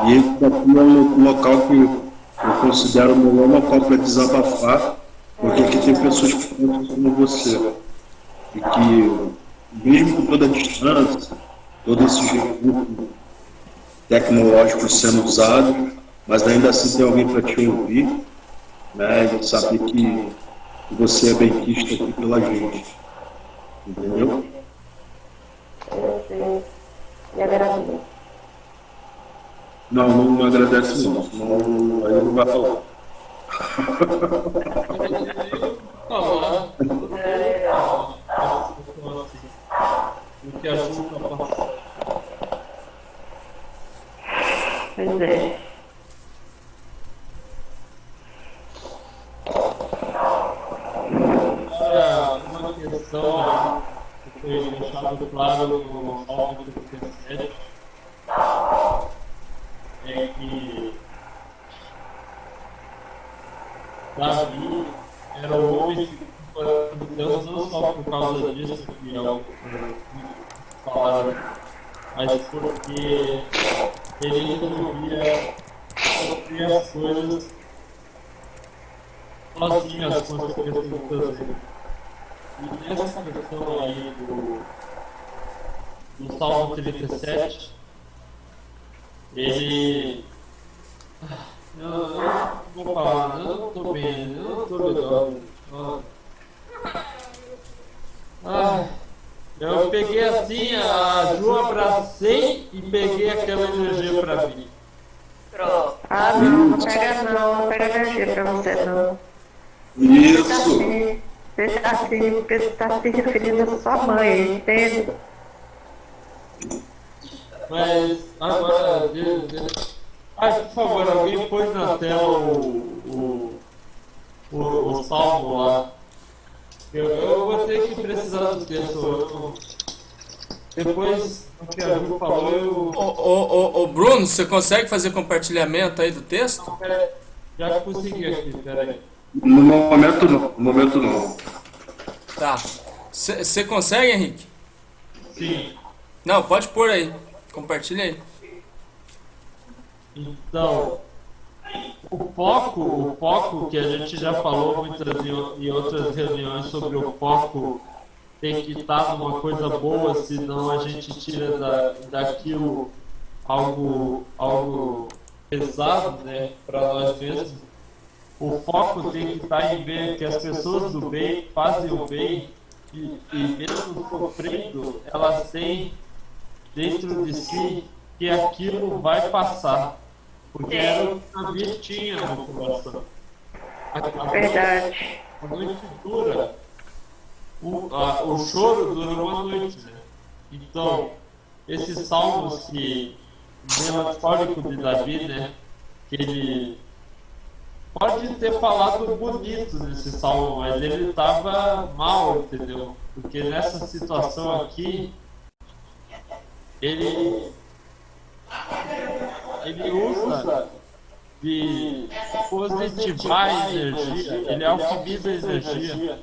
E esse aqui é um local que eu considero o melhor local para desabafar, porque aqui tem pessoas que pensam como você. E que, mesmo com toda a distância, todos esses recursos tecnológicos sendo usados, mas ainda assim tem alguém para te ouvir, né, e saber que você é bem quisto aqui pela gente. Entendeu? Eu sei. E agradeço. Não agradece não, senão aí não vai falar. O que ajuda a passar. Pois é. Agora, uma questão que foi deixado claro no Salmo 37 é que Davi era o homem que por Deus não só por causa disso que é o que falaram, mas porque ele resolvia sofrer as coisas sozinho, as consequências do fazer. E nessa questão aí do Salmo 37, ele. Eu não vou falar, eu não tô bem, eu não tô legal. Eu peguei assim, a Ju abracei e peguei aquela energia pra mim. Pronto. Ah, não pega energia pra você não. Isso. Você tá assim, porque você tá se referindo à sua mãe, entende? Mas agora, por favor, alguém põe na tela o salmo lá. Eu vou ter que precisar do texto. Depois, o que a Ju falou, eu. Ô Bruno, você consegue fazer compartilhamento aí do texto? Já consegui aqui, peraí. No momento não. No momento não. Tá. Você consegue, Henrique? Sim. Não, pode pôr aí. Compartilha aí. Então, o foco que a gente já falou muitas em outras reuniões sobre o foco tem que estar numa coisa boa, senão a gente tira daquilo algo pesado, né, para nós mesmos. O foco tem que estar em ver que as pessoas do bem fazem o bem e mesmo sofrendo, elas têm dentro de si que aquilo vai passar. Porque era o que Davi tinha no coração. Verdade. A noite dura. O choro dura uma noite, né? Então, esses salmos que melancólico de Davi, né? Que ele pode ter falado bonito nesse salmo, mas ele estava mal, entendeu? Porque nessa situação aqui, ele usa de positivar a energia, ele alquimiza a energia,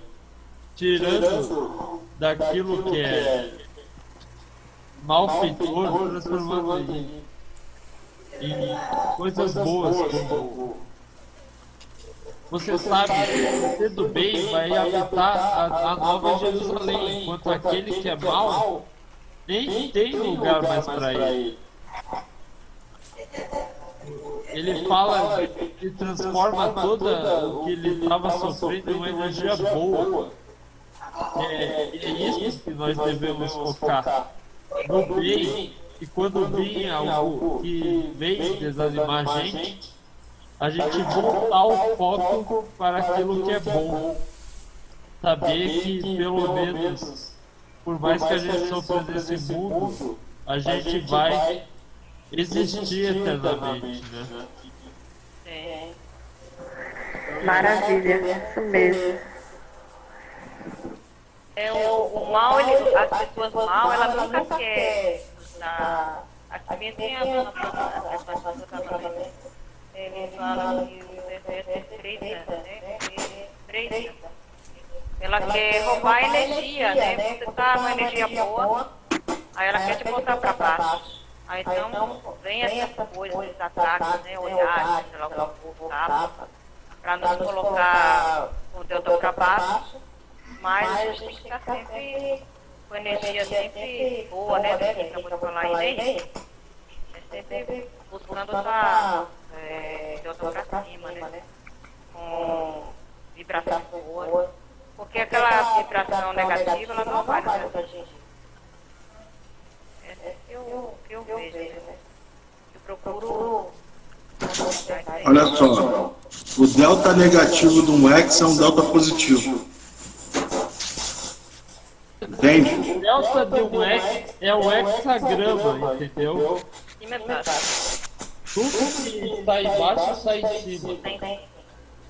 tirando daquilo que é malfeitor, transformando em coisas boas, como você sabe, você do bem vai habitar a nova Jerusalém, enquanto aquele que é mau nem tem lugar mais para ele. Ele fala que transforma toda o que ele estava sofrendo em uma energia boa. É isso que nós devemos focar no bem. E quando vem algo que vem desanimar a gente voltar o foco para aquilo que é bom. Saber que pelo menos, por mais que a gente sofra nesse mundo, a gente vai existir eternamente, né? Sim. Maravilha, isso mesmo. O mal, as pessoas mal, elas nunca querem. A minha tinha uma pessoa também. Ele fala que o defeito é freita. Ela quer roubar energia, né? Você tá com energia boa, aí ela quer te botar pra baixo. Aí então vem essas coisas, esses ataques, né? Olhares, sei lá o que for, tapa, pra nos colocar o dedo pra baixo. Mas a gente tem que estar sempre com energia sempre boa, né? Que acabou de falar aí, né? É sempre buscando estar dedo pra cima, né? Com vibração boa. Porque aquela vibração negativa, ela não vai nos atingir. É o que eu vejo, né? Eu procuro. Olha só, o delta negativo de um X é um delta positivo. Entende? O delta de um X é o hexagrama, entendeu? Sim, mas tá. tudo que está embaixo sai em cima.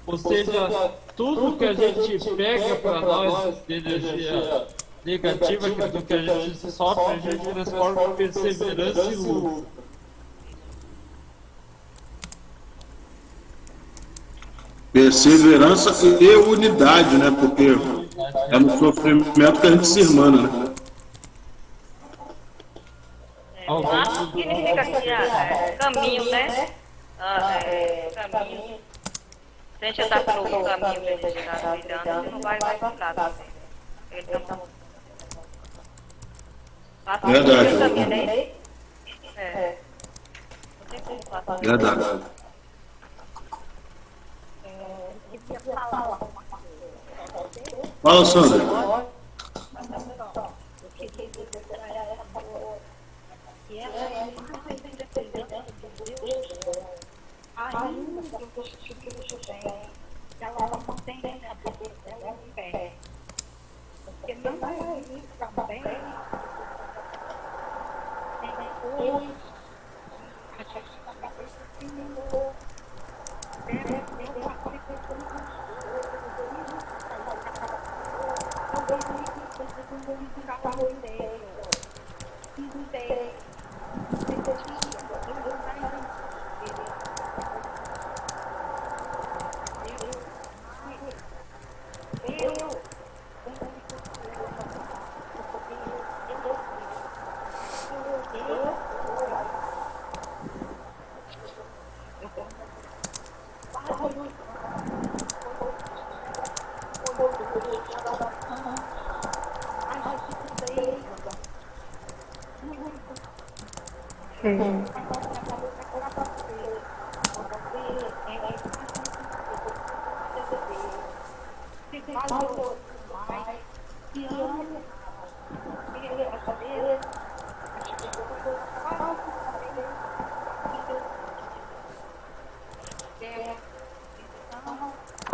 Ou seja, tudo que a gente pega para nós de energia negativa, do que a gente sofre, a gente transforma em perseverança e luta. Perseverança e unidade, né? Porque é no sofrimento que a gente se irmana, né? Mas significa que caminho, né? Caminho. Se a gente andar pelo caminho que a gente está trilhando, a gente não vai ficar. Verdade. O caminho, né? Verdade. Fala, Sandra. Ela não tem a cabeça dela em pé. Porque não vai ir também. Depois, a gente na cabeça se mudou.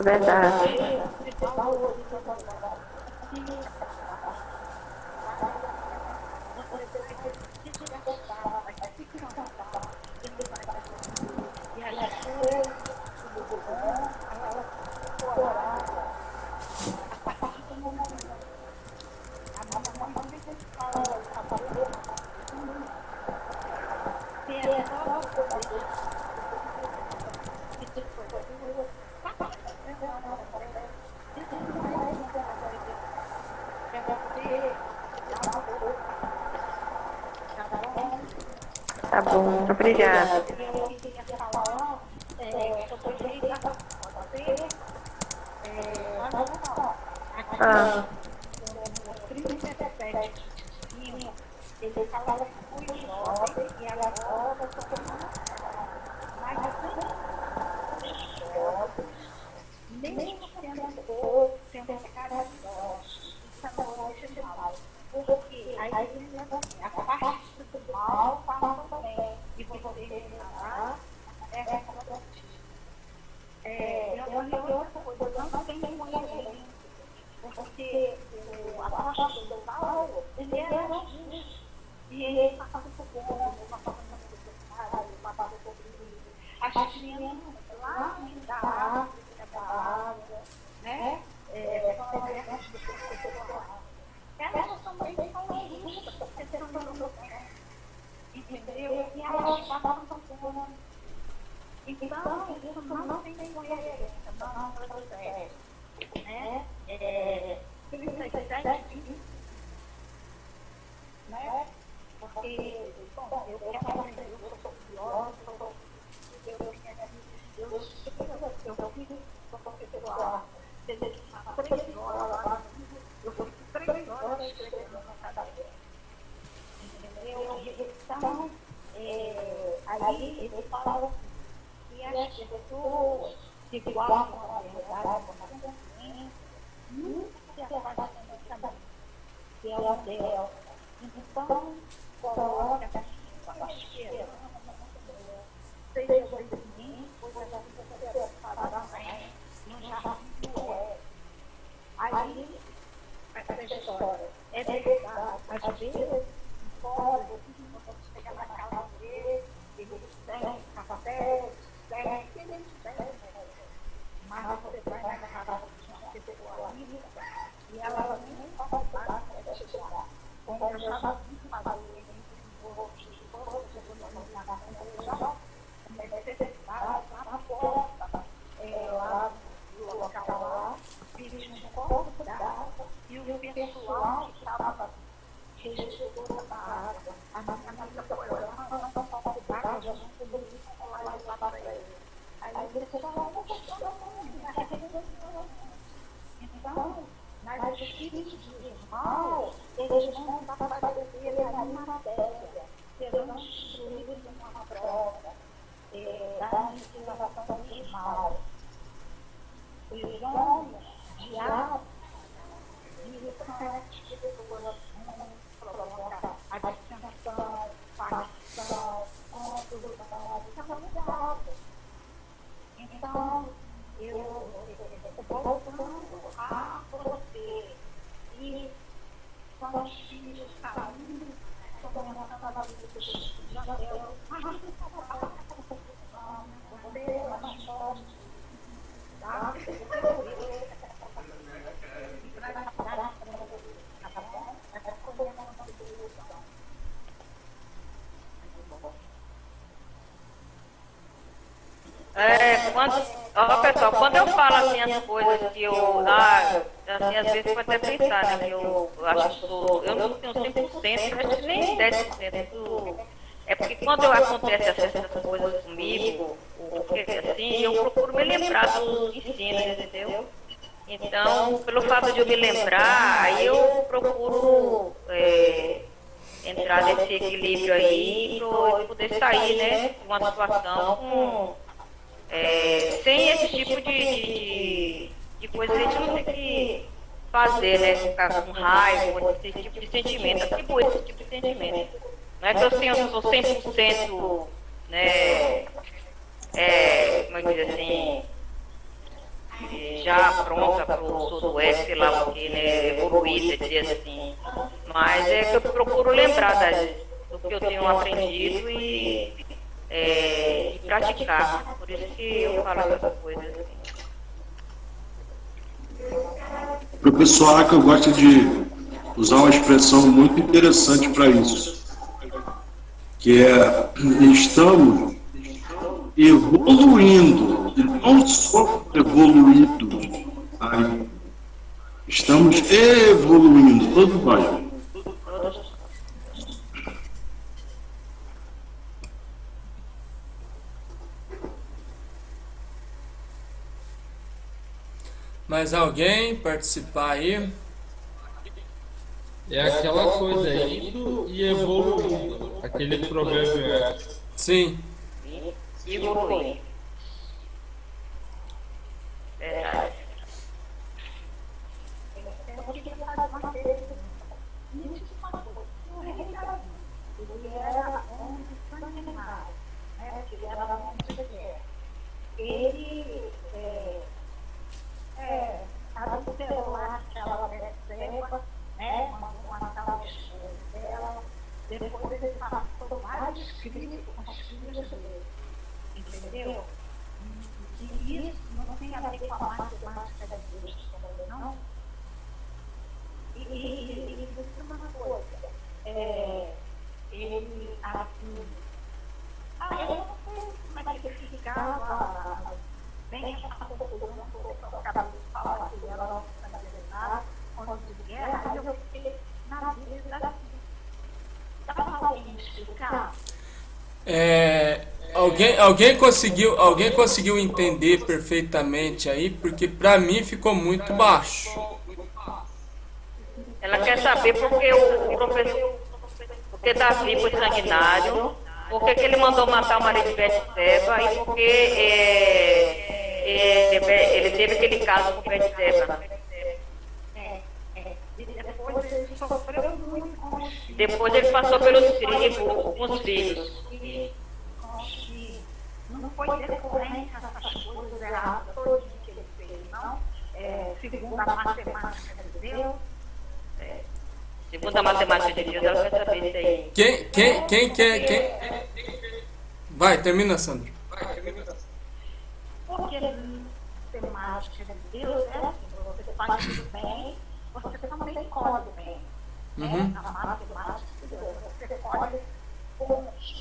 Verdade. Tá bom, obrigada. Ah. eles vão aparecer aí na matéria, serão instruídos numa prova da aniquilação do mal. Os homens de alto nível são tidos por provocar a distensão, facção, confusão, calamidade. Então, eu voltando a você, e são os filhos saindo, começando a vida dos filhos de Deus, mas não se fala você, mas pode, tá? Pessoal, quando eu falo assim as coisas que eu, assim, às vezes pode até pensar, né, que eu acho que eu não tenho 100%, acho que nem 10%, é porque quando acontece essas coisas comigo, porque assim, eu procuro me lembrar dos ensinos, entendeu? Então, pelo fato de eu me lembrar, aí eu procuro entrar nesse equilíbrio aí para eu poder sair, né, de uma situação sem esse tipo de coisa que a gente não tem que fazer, né, ficar com raiva, esse tipo de sentimento, atribuir esse tipo de sentimento. Não é que eu sou 100%, né, como eu dizer assim, já pronta para o sudoeste, sei lá o que, né, evoluída, dizer assim. Mas é que eu procuro lembrar do que eu tenho aprendido e praticar. Por isso que eu falo essas coisas assim. Professor Aka gosta de usar uma expressão muito interessante para isso, que é: estamos evoluindo, e não só evoluídos, aí. Estamos evoluindo, todo vai. Mais alguém participar aí? É aquela coisa, indo e evoluindo. Aquele provérbio é. Sim. Evoluir. Verdade. Eu queria fazer uma pergunta. Me diz uma coisa, o rei Davi, ele era homem sanguinário, né? Ele era homem de guerra. Ele adulterou aquela Betseba, né? Mandou matar o esposo dela. Depois ele passou vários crimes com os filhos dele. Entendeu? E isso não tem a ver com a matemática de Deus também, não? E uma coisa, ele assim, eu não sei como é que ele ficava bem a confusão, porque eu acabei de falar que ele era nosso candidato, contra de guerra, aí eu fiquei na vida assim. Dá para alguém me explicar? Alguém conseguiu entender perfeitamente aí? Porque para mim ficou muito baixo. Ela quer saber porque o professor, porque Davi foi sanguinário, porque que ele mandou matar o marido de Betseba e porque ele teve aquele caso com Betseba. Depois ele sofreu muito com os filhos. Depois ele passou pelos tribos com os filhos. Não foi decorrente essas coisas erradas todas que ele fez, não? Segundo a matemática de Deus. Segundo a matemática de Deus, ela quer saber isso aí. Quem? Vai, termina, Sandra. Porque a matemática de Deus é assim, você faz tudo bem, você também colhe bem. Na matemática de Deus, você colhe pontos,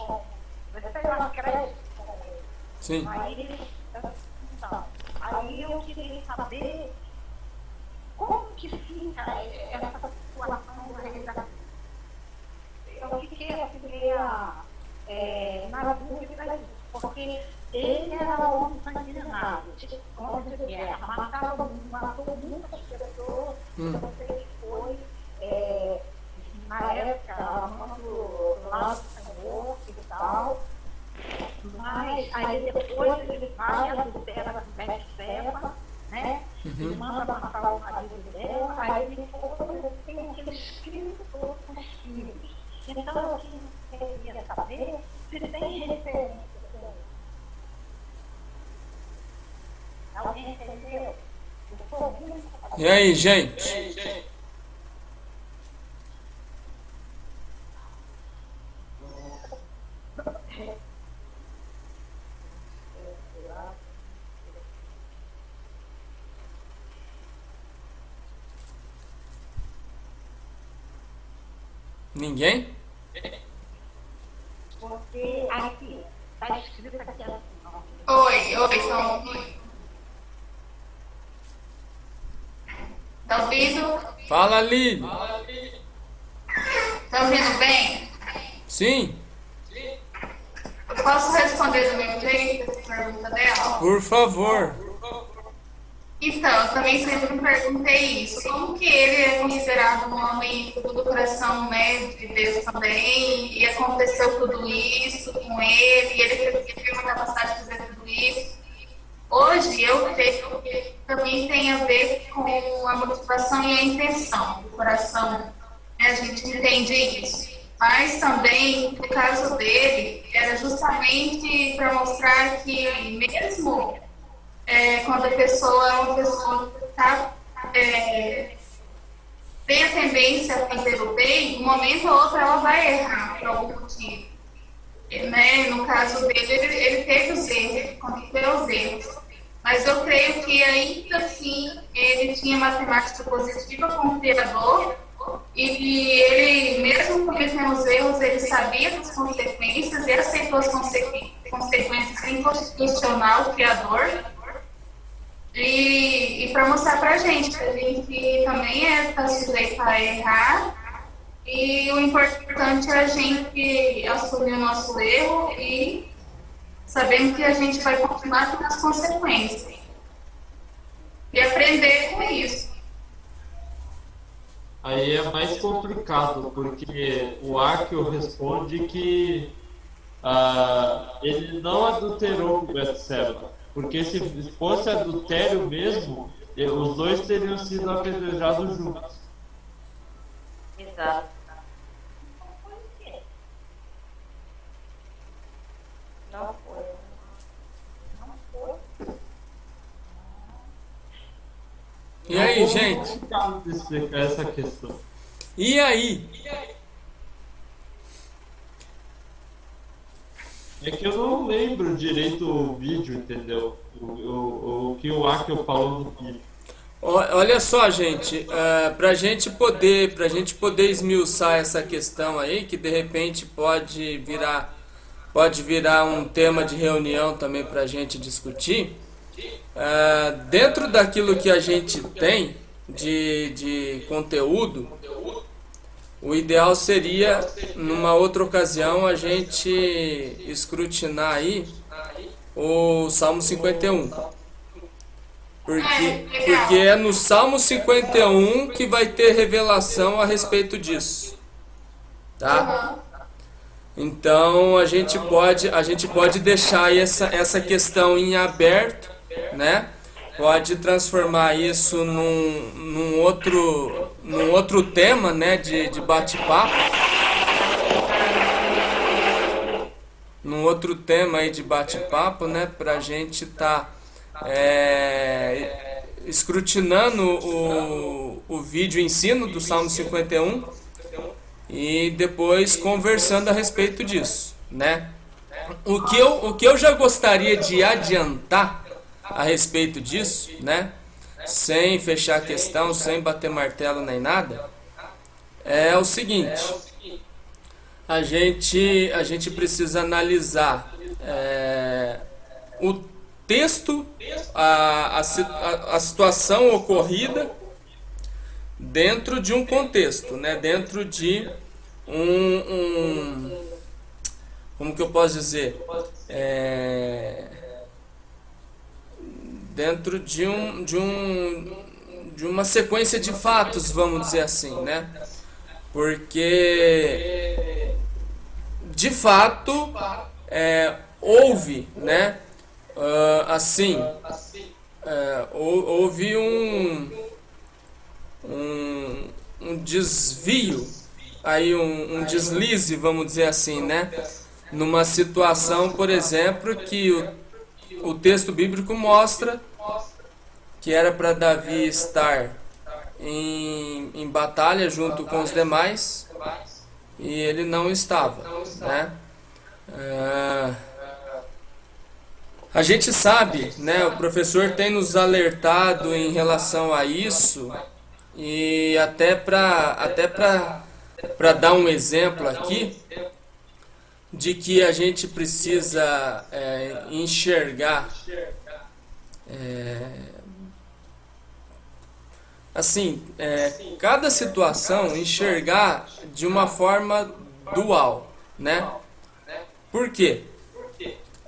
você não acredita. Sim. Aí eu queria saber como que fica essa situação do rei Davi. Eu fiquei assim, na dúvida disso, porque ele era homem sanguinário, homem de guerra, matou muitas pessoas, não sei se foi na época, amando lá do Senhor e tal, mas aí depois ele vai, adultera com Betseba, né? E manda matar o marido dela, aí ele tem aquele espírito todo com os filhos. Então, assim, eu queria saber se tem referência. Alguém entendeu? E aí, gente? Ninguém? Porque aqui, está escrito aqui assim, ó. Oi, então. Tá ouvindo? Fala, Lili. Tá ouvindo bem? Sim, Eu posso responder do meu jeito essa pergunta dela? por favor. Então, eu também sempre me perguntei isso. Como que ele é considerado um homem do coração, né, de Deus também, e aconteceu tudo isso com ele, e ele teve uma capacidade de fazer tudo isso? Hoje, eu creio que também tem a ver com a motivação e a intenção do coração, né? A gente entende isso. Mas também, no caso dele, era justamente para mostrar que mesmo quando a pessoa é uma pessoa que tem a tendência a fazer o bem, um momento ou outro ela vai errar por algum motivo. Né? No caso dele, ele teve os erros, ele cometeu os erros. Mas eu creio que ainda assim ele tinha matemática positiva com o Criador e ele, mesmo cometendo os erros, ele sabia das consequências e aceitou as consequências sem questionar o Criador. E para mostrar para a gente que também está sujeito a errar, e o importante é a gente assumir o nosso erro e sabendo que a gente vai continuar com as consequências e aprender com isso. Aí é mais complicado, porque o Akio responde que ele não adulterou com Betseba. Porque se fosse adultério mesmo, os dois teriam sido apedrejados juntos. Exato. Não foi. E aí, gente? Complicado de explicar essa questão. E aí? É que eu não lembro direito o vídeo, entendeu? O que o Akio falou no vídeo. Olha só, gente, pra gente poder esmiuçar essa questão aí, que de repente pode virar um tema de reunião também pra gente discutir, dentro daquilo que a gente tem de conteúdo, o ideal seria, numa outra ocasião, a gente escrutinar aí o Salmo 51. Porque é no Salmo 51 que vai ter revelação a respeito disso. Tá? Então a gente pode deixar aí essa questão em aberto, né? Pode transformar isso num outro tema, né, de bate-papo. Num outro tema aí de bate-papo, né, pra gente escrutinando o vídeo ensino do Salmo 51 e depois conversando a respeito disso, né? O que eu já gostaria de adiantar a respeito disso, né? Sem fechar a questão, sem bater martelo nem nada, é o seguinte: a gente precisa analisar o texto, a situação ocorrida dentro de um contexto, né? Dentro de como que eu posso dizer? Dentro de uma sequência de fatos, vamos dizer assim, né? porque de fato houve, né, houve um desvio, aí um deslize, vamos dizer assim, né, numa situação, por exemplo, que o texto bíblico mostra que era para Davi estar em batalha junto com os demais e ele não estava, né? A gente sabe, né? O professor tem nos alertado em relação a isso e até para dar um exemplo aqui de que a gente precisa enxergar cada situação, enxergar de uma forma dual, né? Por quê?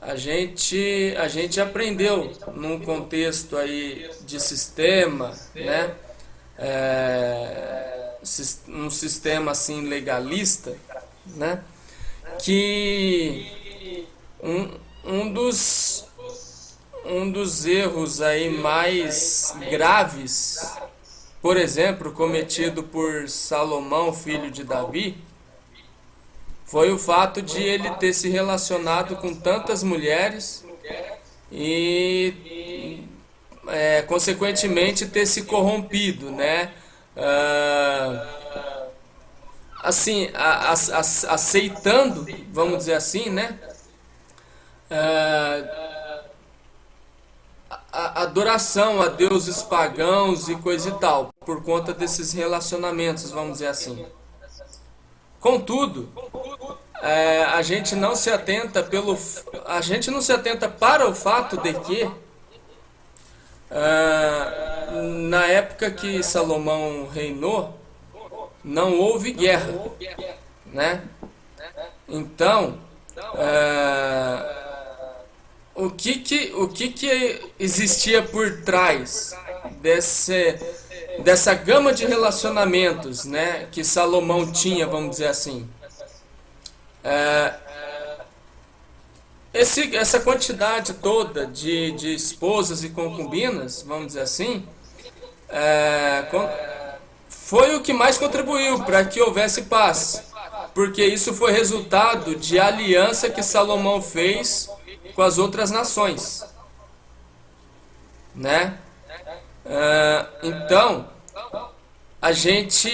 A gente aprendeu num contexto aí de sistema, né? Um sistema assim legalista, né? Que um dos erros aí mais graves, por exemplo, cometido por Salomão, filho de Davi, foi o fato de ele ter se relacionado com tantas mulheres e, consequentemente, ter se corrompido, né? Aceitando, vamos dizer assim, né? A adoração a deuses pagãos e coisa e tal, por conta desses relacionamentos, vamos dizer assim. Contudo, a gente não se atenta para o fato de que na época que Salomão reinou, não houve guerra, né? Então, o que existia por trás dessa gama de relacionamentos, né, que Salomão tinha, vamos dizer assim? Essa quantidade toda de esposas e concubinas, vamos dizer assim, foi o que mais contribuiu para que houvesse paz, porque isso foi resultado de aliança que Salomão fez com as outras nações, né? Então, a gente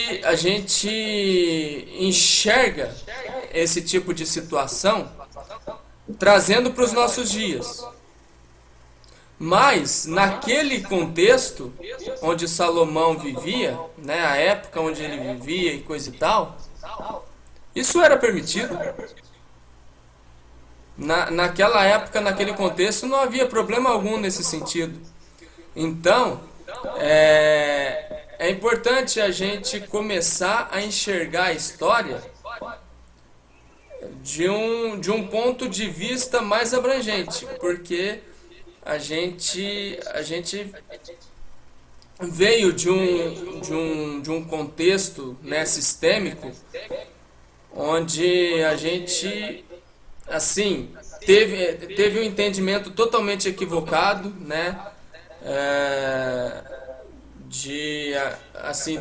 enxerga esse tipo de situação trazendo para os nossos dias. Mas, naquele contexto onde Salomão vivia, né, a época onde ele vivia e coisa e tal, isso era permitido. Naquela época, naquele contexto, não havia problema algum nesse sentido. Então, é importante a gente começar a enxergar a história de um ponto de vista mais abrangente, porque a gente veio de um contexto, né, sistêmico, onde a gente teve um entendimento totalmente equivocado, né,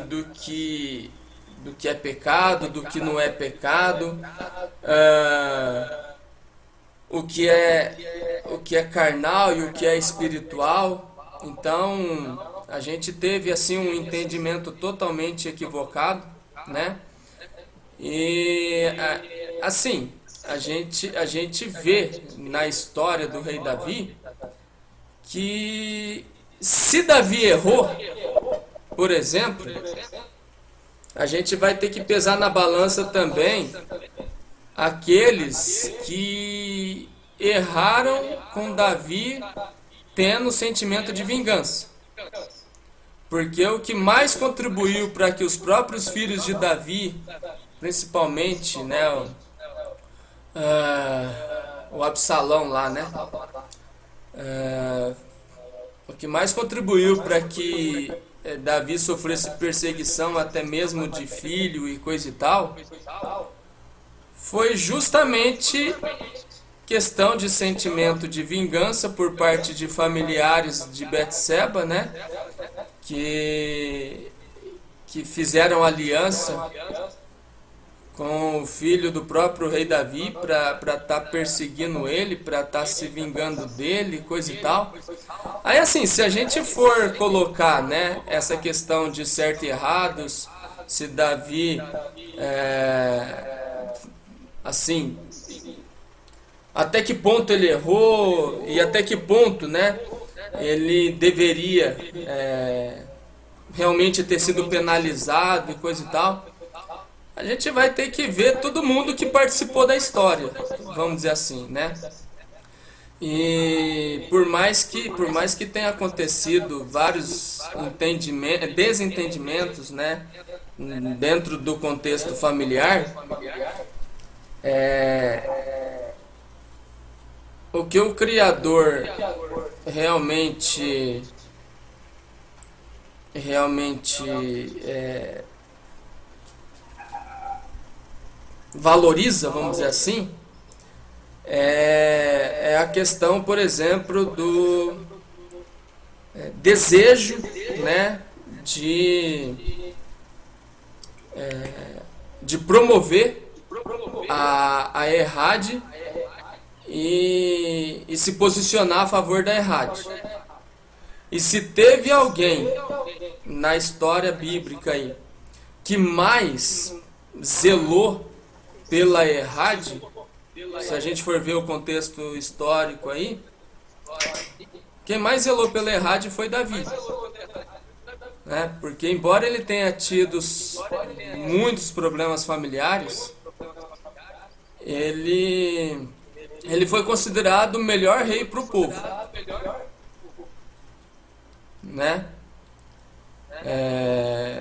do que é pecado, do que não é pecado, o que é carnal e o que é espiritual. Então, a gente teve assim um entendimento totalmente equivocado, né? E assim, a gente vê na história do rei Davi que se Davi errou, por exemplo, a gente vai ter que pesar na balança também aqueles que erraram com Davi tendo sentimento de vingança. Porque o que mais contribuiu para que os próprios filhos de Davi, principalmente, né, o Absalão lá, né, o que mais contribuiu para que Davi sofresse perseguição até mesmo de filho e coisa e tal, foi justamente questão de sentimento de vingança por parte de familiares de Betseba, né? Que fizeram aliança com o filho do próprio rei Davi para estar perseguindo ele, para estar se vingando dele, coisa e tal. Aí assim, se a gente for colocar, né, essa questão de certo e errados, se Davi, assim, até que ponto ele errou e até que ponto, né, ele deveria realmente ter sido penalizado e coisa e tal, a gente vai ter que ver todo mundo que participou da história, vamos dizer assim, né? E por mais que tenha acontecido vários desentendimentos, né, dentro do contexto familiar, o que o Criador realmente valoriza, vamos dizer assim, é a questão, por exemplo, do desejo, né, de promover a Errade e se posicionar a favor da Errade. E se teve alguém na história bíblica aí que mais zelou pela Errade, se a gente for ver o contexto histórico aí, quem mais zelou pela Errade foi Davi, né? Porque embora ele tenha tido muitos problemas familiares, ele foi considerado o melhor rei para o povo, né?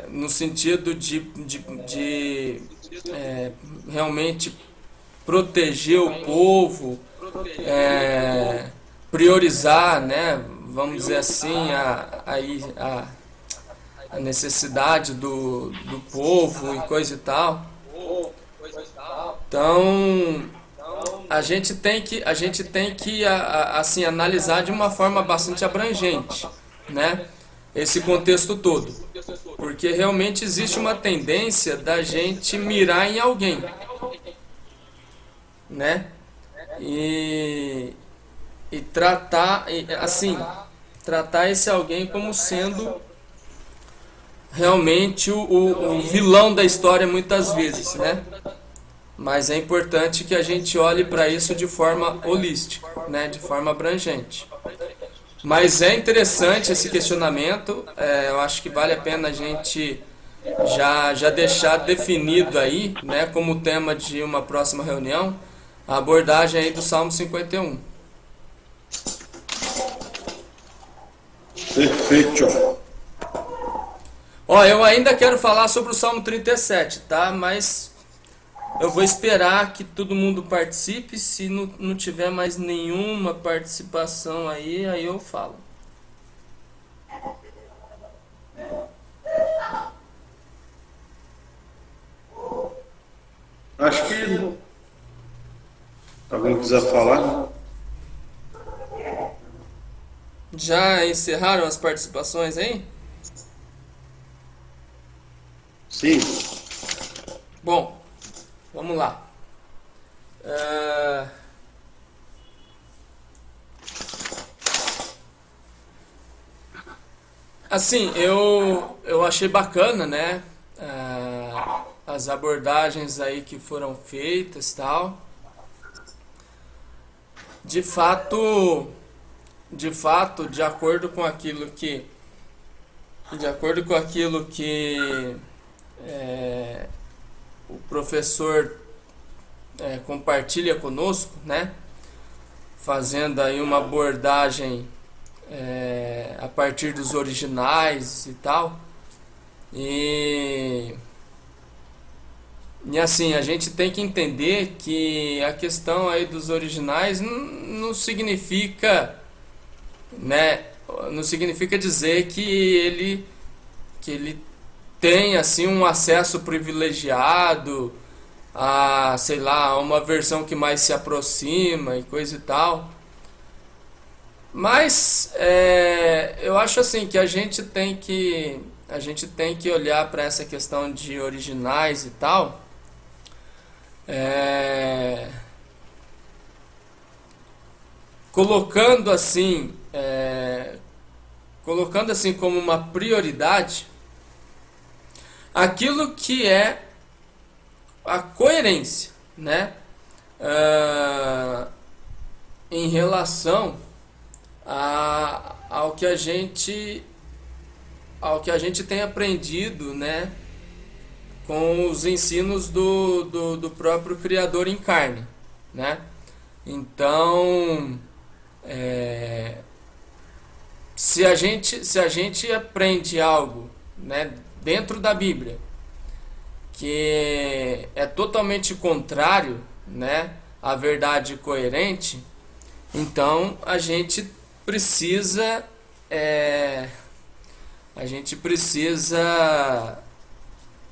No sentido de realmente proteger o povo, priorizar, né, vamos dizer assim, a necessidade do povo e coisa e tal. Então a gente tem que assim analisar de uma forma bastante abrangente, né, esse contexto todo, porque realmente existe uma tendência da gente mirar em alguém, né, e tratar esse alguém como sendo realmente o vilão da história muitas vezes, né? Mas é importante que a gente olhe para isso de forma holística, né? De forma abrangente. Mas é interessante esse questionamento, eu acho que vale a pena a gente já deixar definido aí, né, como tema de uma próxima reunião, a abordagem aí do Salmo 51. Perfeito. Ó, eu ainda quero falar sobre o Salmo 37, tá? Mas eu vou esperar que todo mundo participe. Se não tiver mais nenhuma participação aí eu falo. Acho que alguém quiser falar. Já encerraram as participações aí? Sim. Bom, vamos lá. Assim, eu achei bacana, né? As abordagens aí que foram feitas, tal. De fato, de acordo com aquilo que o professor compartilha conosco, né? Fazendo aí uma abordagem a partir dos originais e tal. E assim, a gente tem que entender que a questão aí dos originais não significa, né, não significa dizer que ele ele tem assim um acesso privilegiado a, sei lá, a uma versão que mais se aproxima e coisa e tal. Mas eu acho assim que a gente tem que olhar para essa questão de originais e tal, é, colocando assim como uma prioridade aquilo que é a coerência, né? Em relação ao que a gente tem aprendido, né, com os ensinos do próprio Criador em carne, né? Então, se a gente aprende algo, né, dentro da Bíblia que é totalmente contrário, né, à verdade coerente, então a gente precisa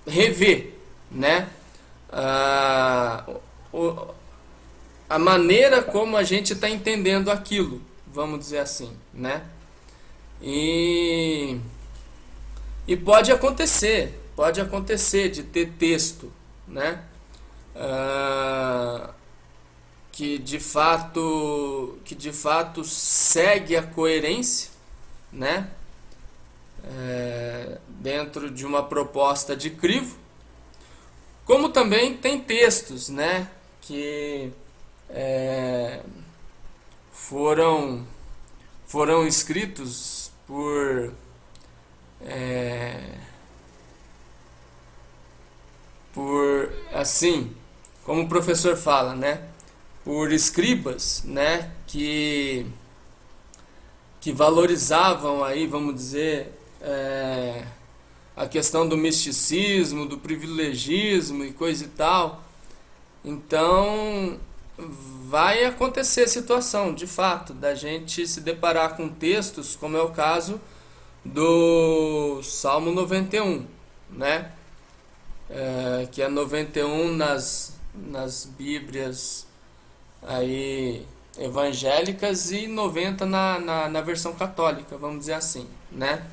rever, né, a maneira como a gente está entendendo aquilo, vamos dizer assim, né? E pode acontecer de ter texto, né, que de fato segue a coerência, né, dentro de uma proposta de crivo, como também tem textos, né, que foram escritos por assim, como o professor fala, né, por escribas, né, que valorizavam aí, vamos dizer, a questão do misticismo, do privilegismo e coisa e tal. Então vai acontecer situação, de fato, da gente se deparar com textos, como é o caso do Salmo 91, né? Que é 91 nas Bíblias aí evangélicas e 90 na versão católica, vamos dizer assim, né?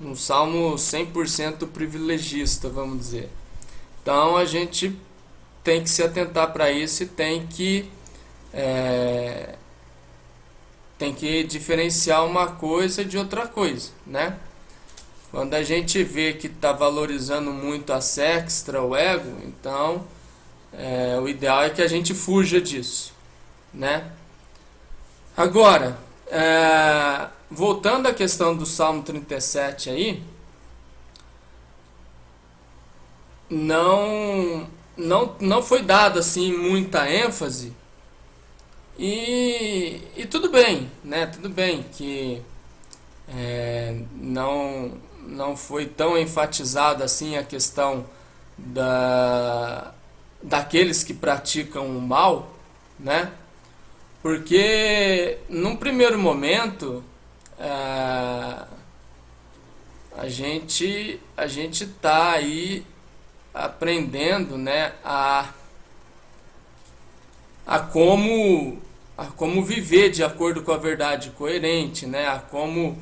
Um salmo 100% privilegista, vamos dizer. Então a gente tem que se atentar para isso e tem que diferenciar uma coisa de outra coisa, né? Quando a gente vê que está valorizando muito a sextra, o ego, então o ideal é que a gente fuja disso, né? Agora, voltando à questão do Salmo 37 aí, não foi dado assim muita ênfase e tudo bem, né? Tudo bem que não foi tão enfatizado assim a questão daqueles que praticam o mal, né? Porque num primeiro momento a gente tá aí aprendendo, né, a como viver de acordo com a verdade coerente, né, a como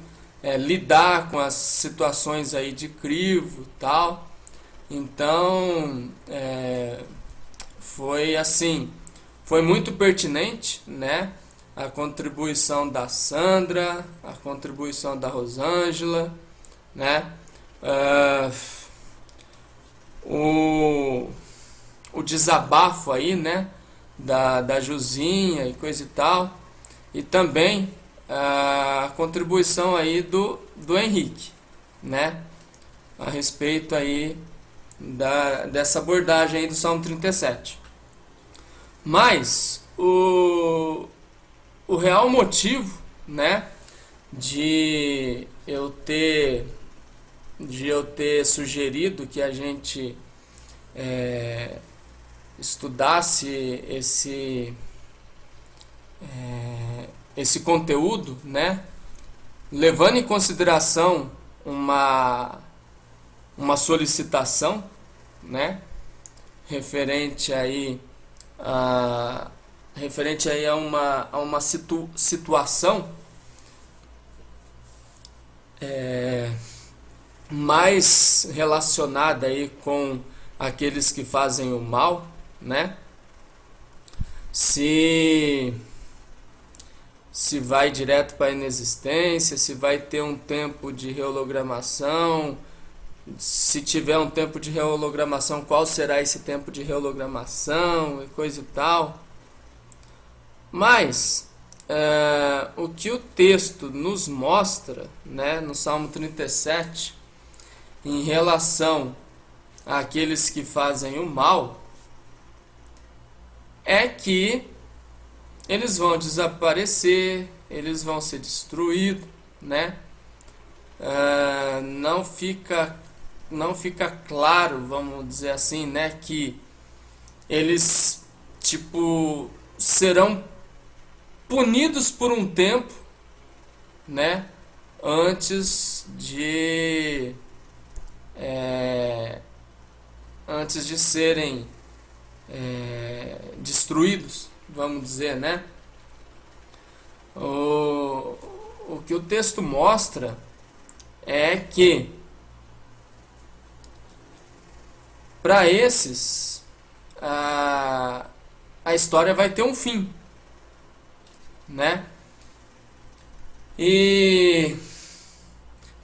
lidar com as situações aí de crivo, tal. Então foi muito pertinente, né, a contribuição da Sandra, a contribuição da Rosângela, né, o desabafo aí, né, da Juzinha e coisa e tal, e também a contribuição aí do Henrique, né, a respeito aí dessa abordagem aí do Salmo 37. Mas o real motivo, né, de eu ter sugerido que a gente estudasse esse conteúdo, né, levando em consideração uma uma solicitação, né, referente aí a uma situação mais relacionada aí com aqueles que fazem o mal, né? Se vai direto para a inexistência, se vai ter um tempo de rehologramação, se tiver um tempo de rehologramação, qual será esse tempo de rehologramação e coisa e tal. Mas o que o texto nos mostra, né, no Salmo 37, em relação àqueles que fazem o mal, é que eles vão desaparecer, eles vão ser destruídos, né? Não fica claro, vamos dizer assim, né, que eles serão punidos por um tempo, né, antes de serem destruídos, vamos dizer, né? O que o texto mostra é que para esses a história vai ter um fim, né? E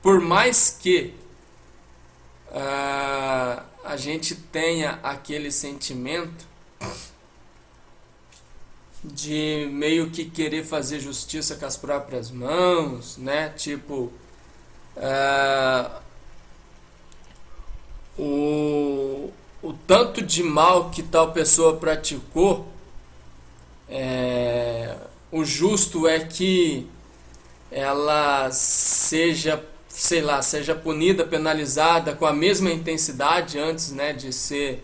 por mais que a gente tenha aquele sentimento de meio que querer fazer justiça com as próprias mãos, né? Tipo, o tanto de mal que tal pessoa praticou, o justo é que ela seja, sei lá, seja punida, penalizada com a mesma intensidade antes, né, de ser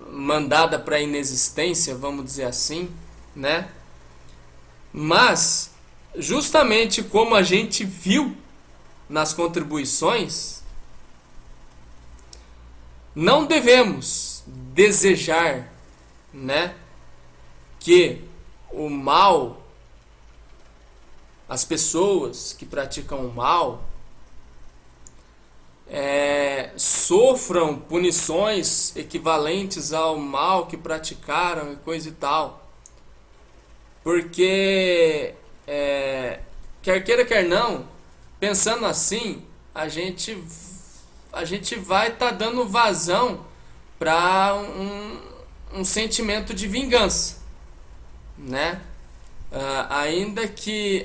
mandada para a inexistência, vamos dizer assim, né? Mas justamente como a gente viu nas contribuições, não devemos desejar, né, que o mal, as pessoas que praticam o mal, sofram punições equivalentes ao mal que praticaram e coisa e tal. Porque, quer queira, quer não, pensando assim, a gente vai estar dando vazão para um sentimento de vingança, né? Ainda que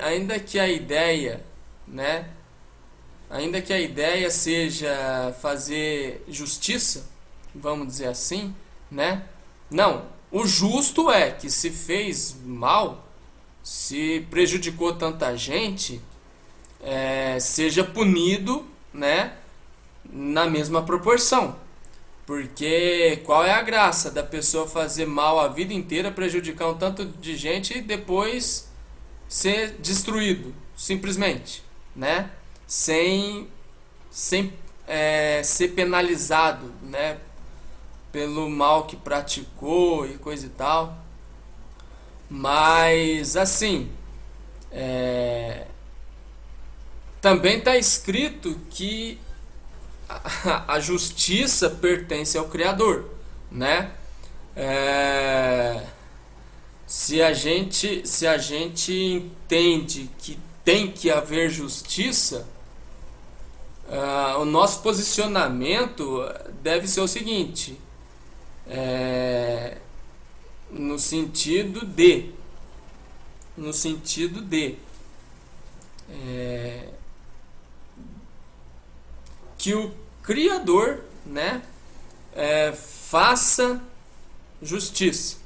a ideia, né? Ainda que a ideia seja fazer justiça, vamos dizer assim, né? Não, o justo é que se fez mal, se prejudicou tanta gente, seja punido, né, na mesma proporção. Porque qual é a graça da pessoa fazer mal a vida inteira, prejudicar um tanto de gente e depois ser destruído, simplesmente, né? Sem ser penalizado, né, pelo mal que praticou e coisa e tal. Mas assim, também está escrito que a justiça pertence ao Criador, né? Se a gente entende que tem que haver justiça, o nosso posicionamento deve ser o seguinte, no sentido de que o Criador, né, faça justiça,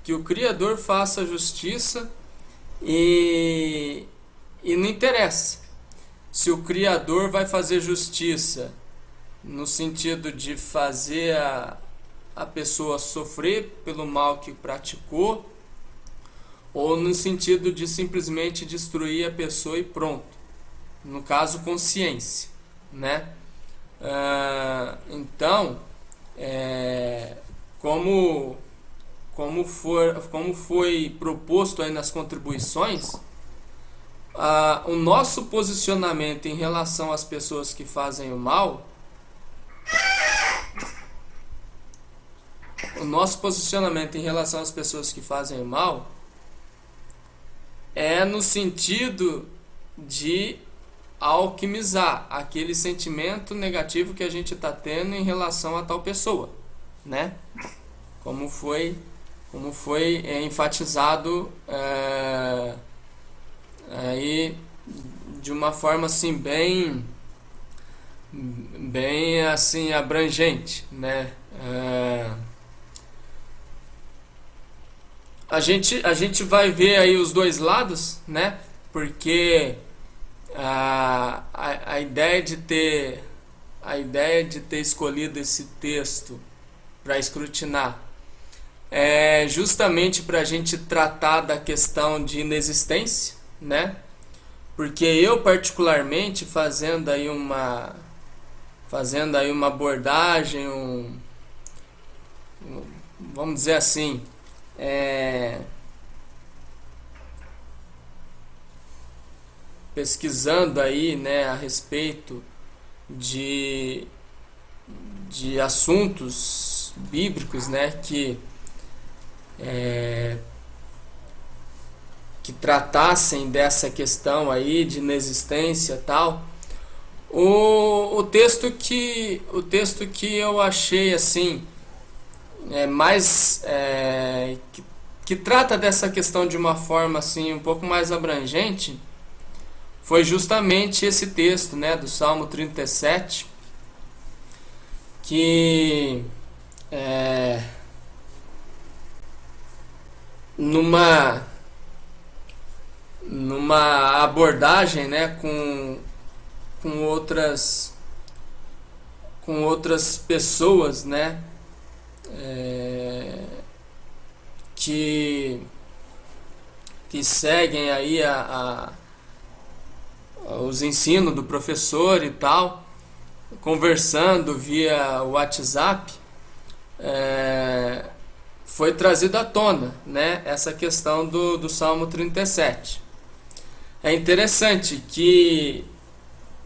que o Criador faça justiça e não interessa se o Criador vai fazer justiça no sentido de fazer a pessoa sofrer pelo mal que praticou, ou no sentido de simplesmente destruir a pessoa e pronto. No caso, consciência, né? Então, como foi proposto aí nas contribuições, o nosso posicionamento em relação às pessoas que fazem o mal, é no sentido de alquimizar aquele sentimento negativo que a gente está tendo em relação a tal pessoa, né? Como foi enfatizado aí de uma forma assim bem assim abrangente, né? A gente vai ver aí os dois lados, né? Porque a ideia de ter escolhido esse texto para escrutinar é justamente para a gente tratar da questão de inexistência, né? Porque eu particularmente fazendo aí uma abordagem, vamos dizer assim, pesquisando aí, né, a respeito de assuntos bíblicos, né, que tratassem dessa questão aí de inexistência e tal. O texto que eu achei assim mais que trata dessa questão de uma forma assim um pouco mais abrangente foi justamente esse texto, né, do Salmo 37, que numa abordagem, né, com outras pessoas, né, que seguem aí os ensinos do professor e tal, conversando via WhatsApp, foi trazido à tona, né, essa questão do Salmo 37. É interessante que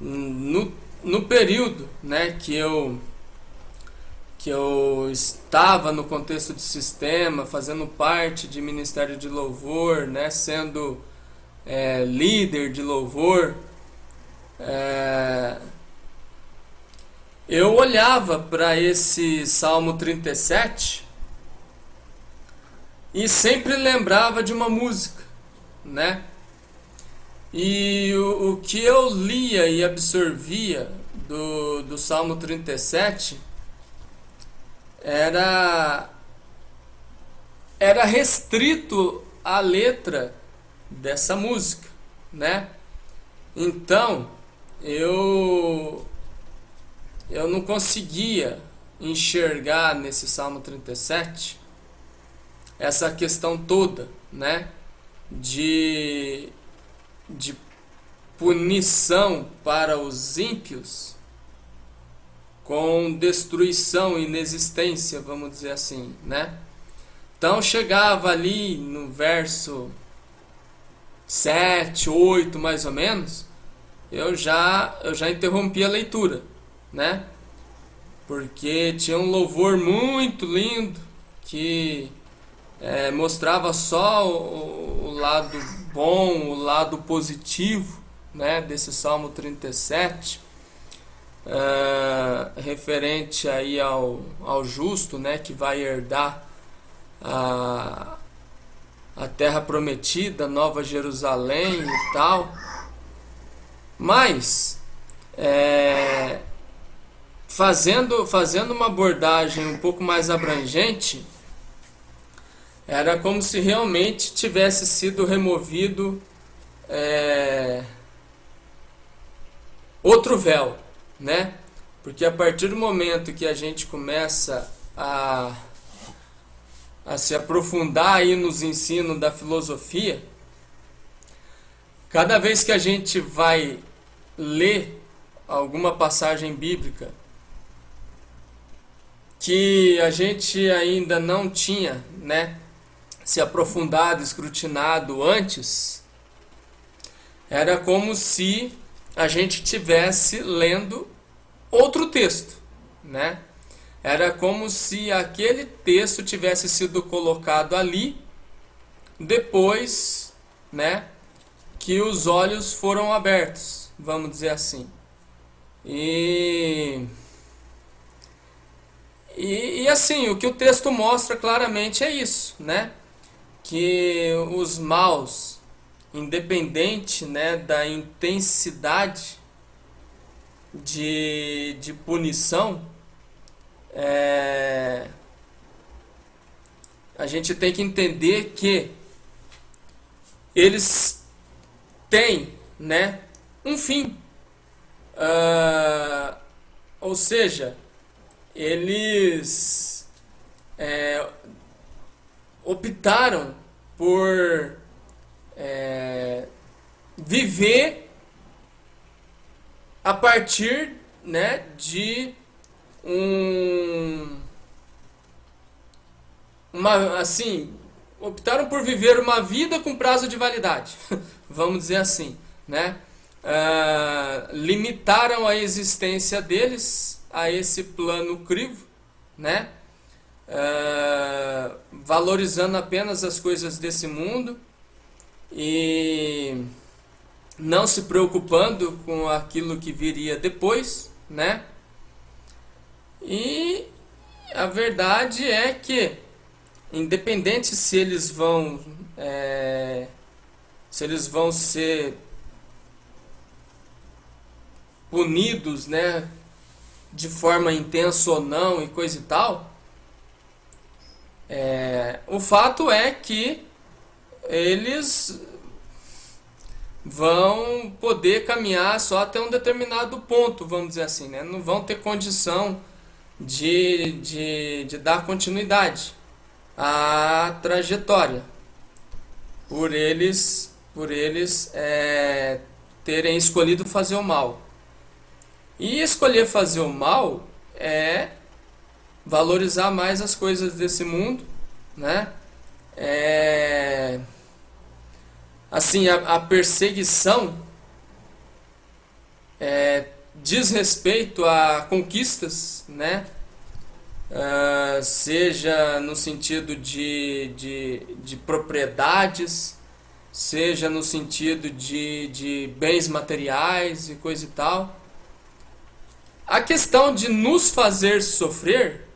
no período, né, que eu estava no contexto de sistema, fazendo parte de ministério de louvor, né, sendo líder de louvor, eu olhava para esse Salmo 37 e sempre lembrava de uma música, né? E o que eu lia e absorvia do Salmo 37 era restrito à letra dessa música, né? Então, eu não conseguia enxergar nesse Salmo 37 essa questão toda, né, de punição para os ímpios com destruição e inexistência, vamos dizer assim, né? Então chegava ali no verso 7, 8 mais ou menos, eu já interrompi a leitura, né? Porque tinha um louvor muito lindo que mostrava só o lado bom, o lado positivo, né, desse Salmo 37, referente aí ao justo, né, que vai herdar a terra prometida, Nova Jerusalém e tal. Mas fazendo uma abordagem um pouco mais abrangente, era como se realmente tivesse sido removido outro véu, né? Porque a partir do momento que a gente começa a se aprofundar aí nos ensinos da filosofia, cada vez que a gente vai ler alguma passagem bíblica que a gente ainda não tinha, né, se aprofundado, escrutinado antes, era como se a gente tivesse lendo outro texto, né? Era como se aquele texto tivesse sido colocado ali depois, né, que os olhos foram abertos, vamos dizer assim. E assim, o que o texto mostra claramente é isso, né? Que os maus, independente, né, da intensidade de punição, a gente tem que entender que eles têm, né, um fim. Ou seja, eles optaram por viver a partir, né, de optaram por viver uma vida com prazo de validade, vamos dizer assim, né? Limitaram a existência deles a esse plano crivo, né? Valorizando apenas as coisas desse mundo e não se preocupando com aquilo que viria depois, né? E a verdade é que, independente se eles vão ser punidos, né, de forma intensa ou não e coisa e tal, o fato é que eles vão poder caminhar só até um determinado ponto, vamos dizer assim, né? Não vão ter condição de dar continuidade à trajetória por eles terem escolhido fazer o mal. E escolher fazer o mal é valorizar mais as coisas desse mundo, né? Assim, a perseguição diz respeito a conquistas, né? Seja no sentido de propriedades, seja no sentido de bens materiais e coisa e tal. A questão de nos fazer sofrer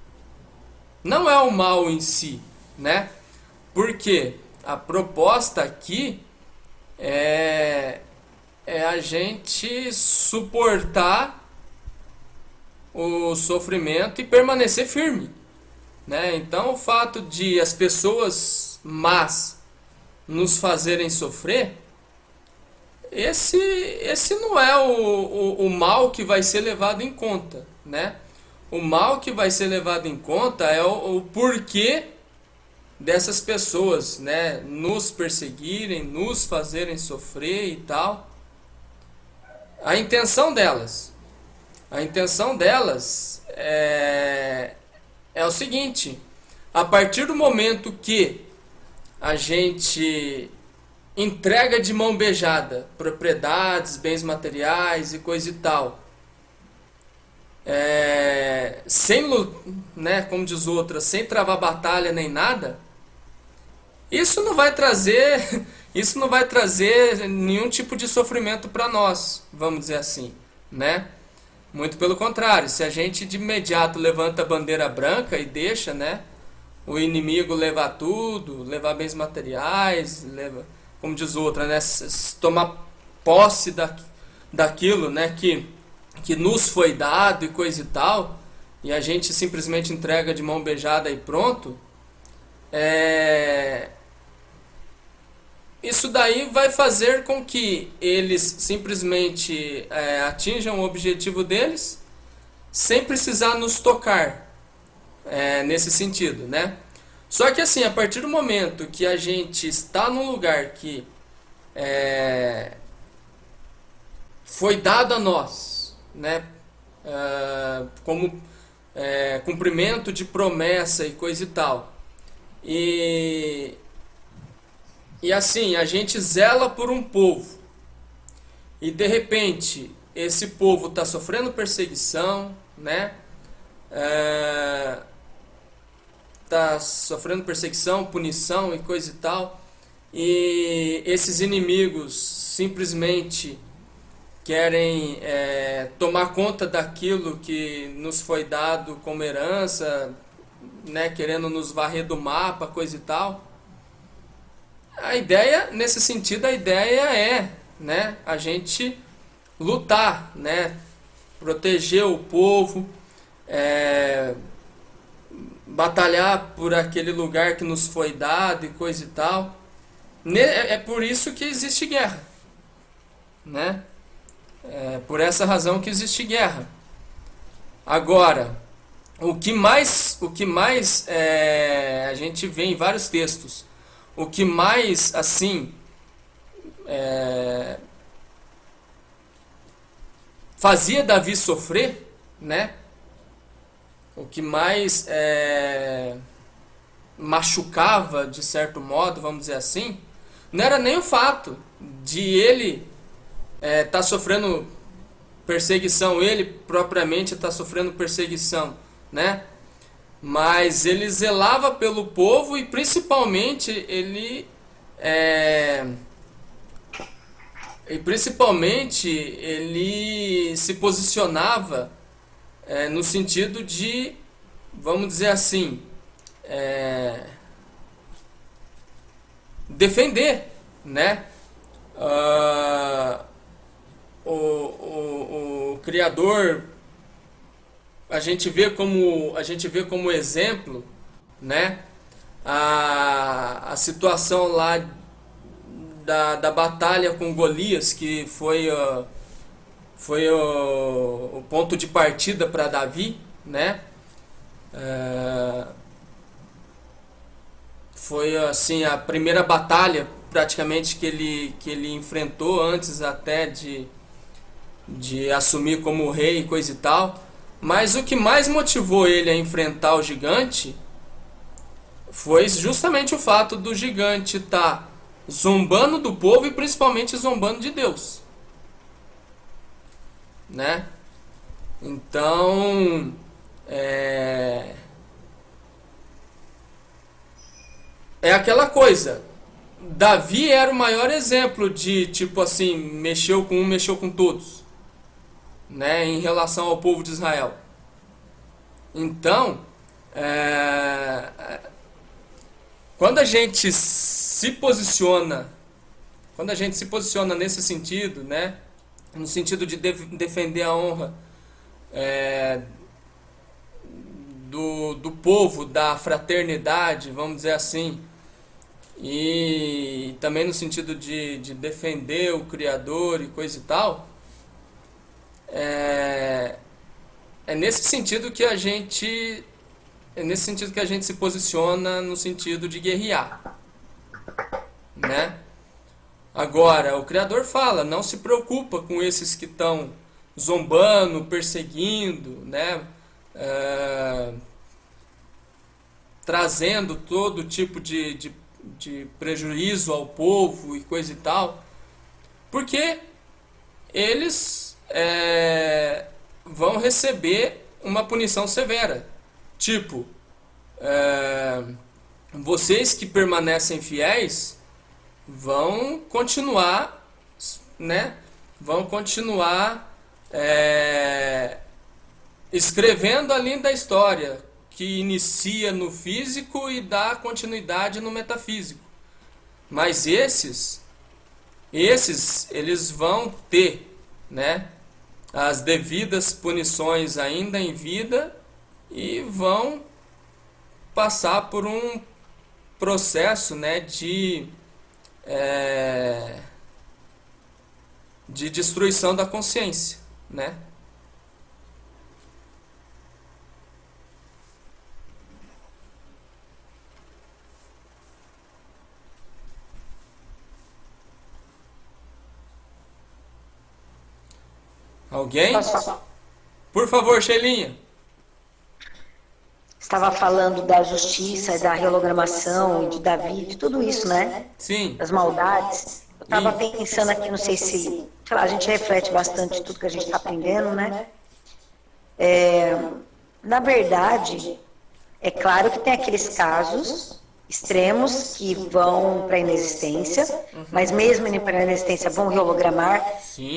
não é o mal em si, né? Porque a proposta aqui é a gente suportar o sofrimento e permanecer firme, né? Então o fato de as pessoas más nos fazerem sofrer, esse não é o mal que vai ser levado em conta, né? O mal que vai ser levado em conta é o porquê dessas pessoas, né, nos perseguirem, nos fazerem sofrer e tal. A intenção delas é o seguinte: a partir do momento que a gente entrega de mão beijada propriedades, bens materiais e coisa e tal, sem, né, como diz outra, sem travar batalha nem nada, isso não vai trazer nenhum tipo de sofrimento para nós, vamos dizer assim, né? Muito pelo contrário, se a gente de imediato levanta a bandeira branca e deixa, né, o inimigo levar tudo, levar bens materiais, como diz outra, né, tomar posse daquilo, né, que nos foi dado e coisa e tal, e a gente simplesmente entrega de mão beijada e pronto, isso daí vai fazer com que eles simplesmente atinjam o objetivo deles sem precisar nos tocar, nesse sentido, né? Só que assim, a partir do momento que a gente está num lugar que foi dado a nós, né? Como cumprimento de promessa e coisa e tal. E assim, a gente zela por um povo. E de repente, esse povo está sofrendo perseguição, né? Está sofrendo perseguição, punição e coisa e tal. E esses inimigos simplesmente querem tomar conta daquilo que nos foi dado como herança, né? Querendo nos varrer do mapa, coisa e tal. A ideia, nesse sentido, a ideia é, né, a gente lutar, né, proteger o povo, batalhar por aquele lugar que nos foi dado e coisa e tal. É por isso que existe guerra, né? É por essa razão que existe guerra. Agora, o que mais a gente vê em vários textos, o que mais assim fazia Davi sofrer, né? O que mais machucava, de certo modo, vamos dizer assim, não era nem o fato de ele estar sofrendo perseguição, ele propriamente está sofrendo perseguição, né? Mas ele zelava pelo povo e principalmente ele se posicionava no sentido de, vamos dizer assim, defender, né? O Criador, a gente vê como exemplo, né? A situação lá da batalha com Golias, que foi o ponto de partida para Davi, né? Foi assim a primeira batalha praticamente que ele enfrentou antes até de assumir como rei e coisa e tal. Mas o que mais motivou ele a enfrentar o gigante foi justamente o fato do gigante estar zombando do povo e principalmente zombando de Deus, né? Então, é aquela coisa. Davi era o maior exemplo de, tipo assim, mexeu com um, mexeu com todos, né, em relação ao povo de Israel. Então, quando a gente se posiciona, nesse sentido, né, no sentido de defender a honra do povo, da fraternidade, vamos dizer assim, e também no sentido de defender o Criador e coisa e tal, é nesse sentido que a gente se posiciona no sentido de guerrear, né? Agora, o Criador fala, não se preocupa com esses que estão zombando, perseguindo, né? Trazendo todo tipo de prejuízo ao povo e coisa e tal, porque eles vão receber uma punição severa. Tipo, vocês que permanecem fiéis vão continuar, né? Vão continuar escrevendo a linda história que inicia no físico e dá continuidade no metafísico. Mas esses eles vão ter, né, as devidas punições ainda em vida e vão passar por um processo, né, de destruição da consciência, né? Alguém? Posso falar? Por favor, Sheilinha. Estava falando da justiça, da reologramação, de Davi, de tudo isso, né? Sim. Das maldades. Eu estava pensando aqui, não sei se, sei lá, a gente reflete bastante tudo que a gente está aprendendo, né? Na verdade, é claro que tem aqueles casos extremos que vão para a inexistência, mas mesmo indo para a inexistência vão reologramar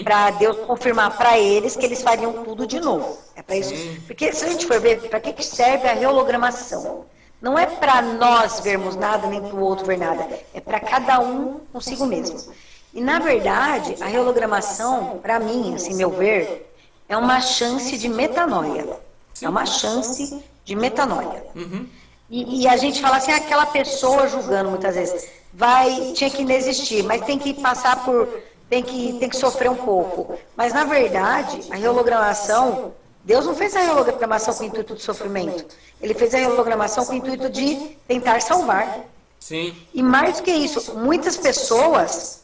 para Deus confirmar para eles que eles fariam tudo de novo. É para isso. Porque se a gente for ver, para que serve a reologramação? Não é para nós vermos nada, nem para o outro ver nada. É para cada um consigo mesmo. E, na verdade, a reologramação, para mim, assim, meu ver, é uma chance de metanoia. É uma chance de metanoia. E a gente fala assim, aquela pessoa julgando muitas vezes, tinha que inexistir, mas tem que passar por, tem que sofrer um pouco. Mas, na verdade, a reologramação, Deus não fez a reologramação com o intuito de sofrimento. Ele fez a reologramação com o intuito de tentar salvar. Sim. E mais do que isso, muitas pessoas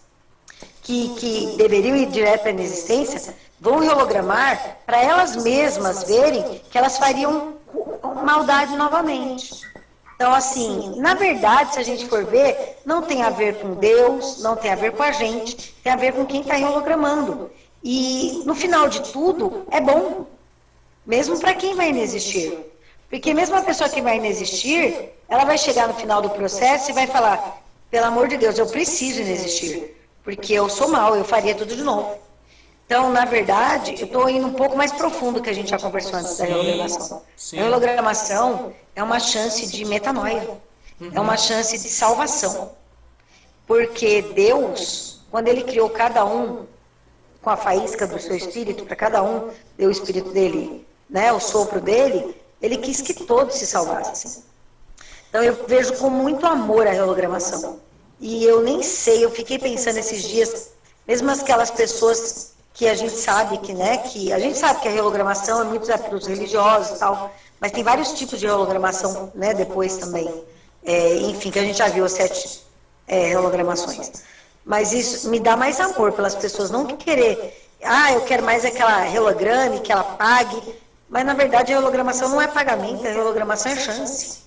que deveriam ir direto para a inexistência vão reologramar para elas mesmas verem que elas fariam maldade novamente. Então, assim, na verdade, se a gente for ver, não tem a ver com Deus, não tem a ver com a gente, tem a ver com quem está reologramando. E, no final de tudo, é bom, mesmo para quem vai inexistir. Porque mesmo a pessoa que vai inexistir, ela vai chegar no final do processo e vai falar, pelo amor de Deus, eu preciso inexistir, porque eu sou mal, eu faria tudo de novo. Então, na verdade, eu estou indo um pouco mais profundo que a gente já conversou antes da reologramação. A reologramação é uma chance de metanoia, é uma chance de salvação. Porque Deus, quando Ele criou cada um com a faísca do seu espírito, para cada um deu o espírito dele, né, o sopro dele, Ele quis que todos se salvassem. Então, eu vejo com muito amor a reologramação. E eu nem sei, eu fiquei pensando esses dias, mesmo aquelas pessoas que a gente sabe que, né, que a gente sabe que a reologramação é muito para os religiosos e tal, mas tem vários tipos de reologramação, né, depois também. Enfim, que a gente já viu as 7 reologramações. Mas isso me dá mais amor pelas pessoas, não querer, eu quero mais aquela reolograme, que ela pague, mas na verdade a reologramação não é pagamento, a reologramação é chance.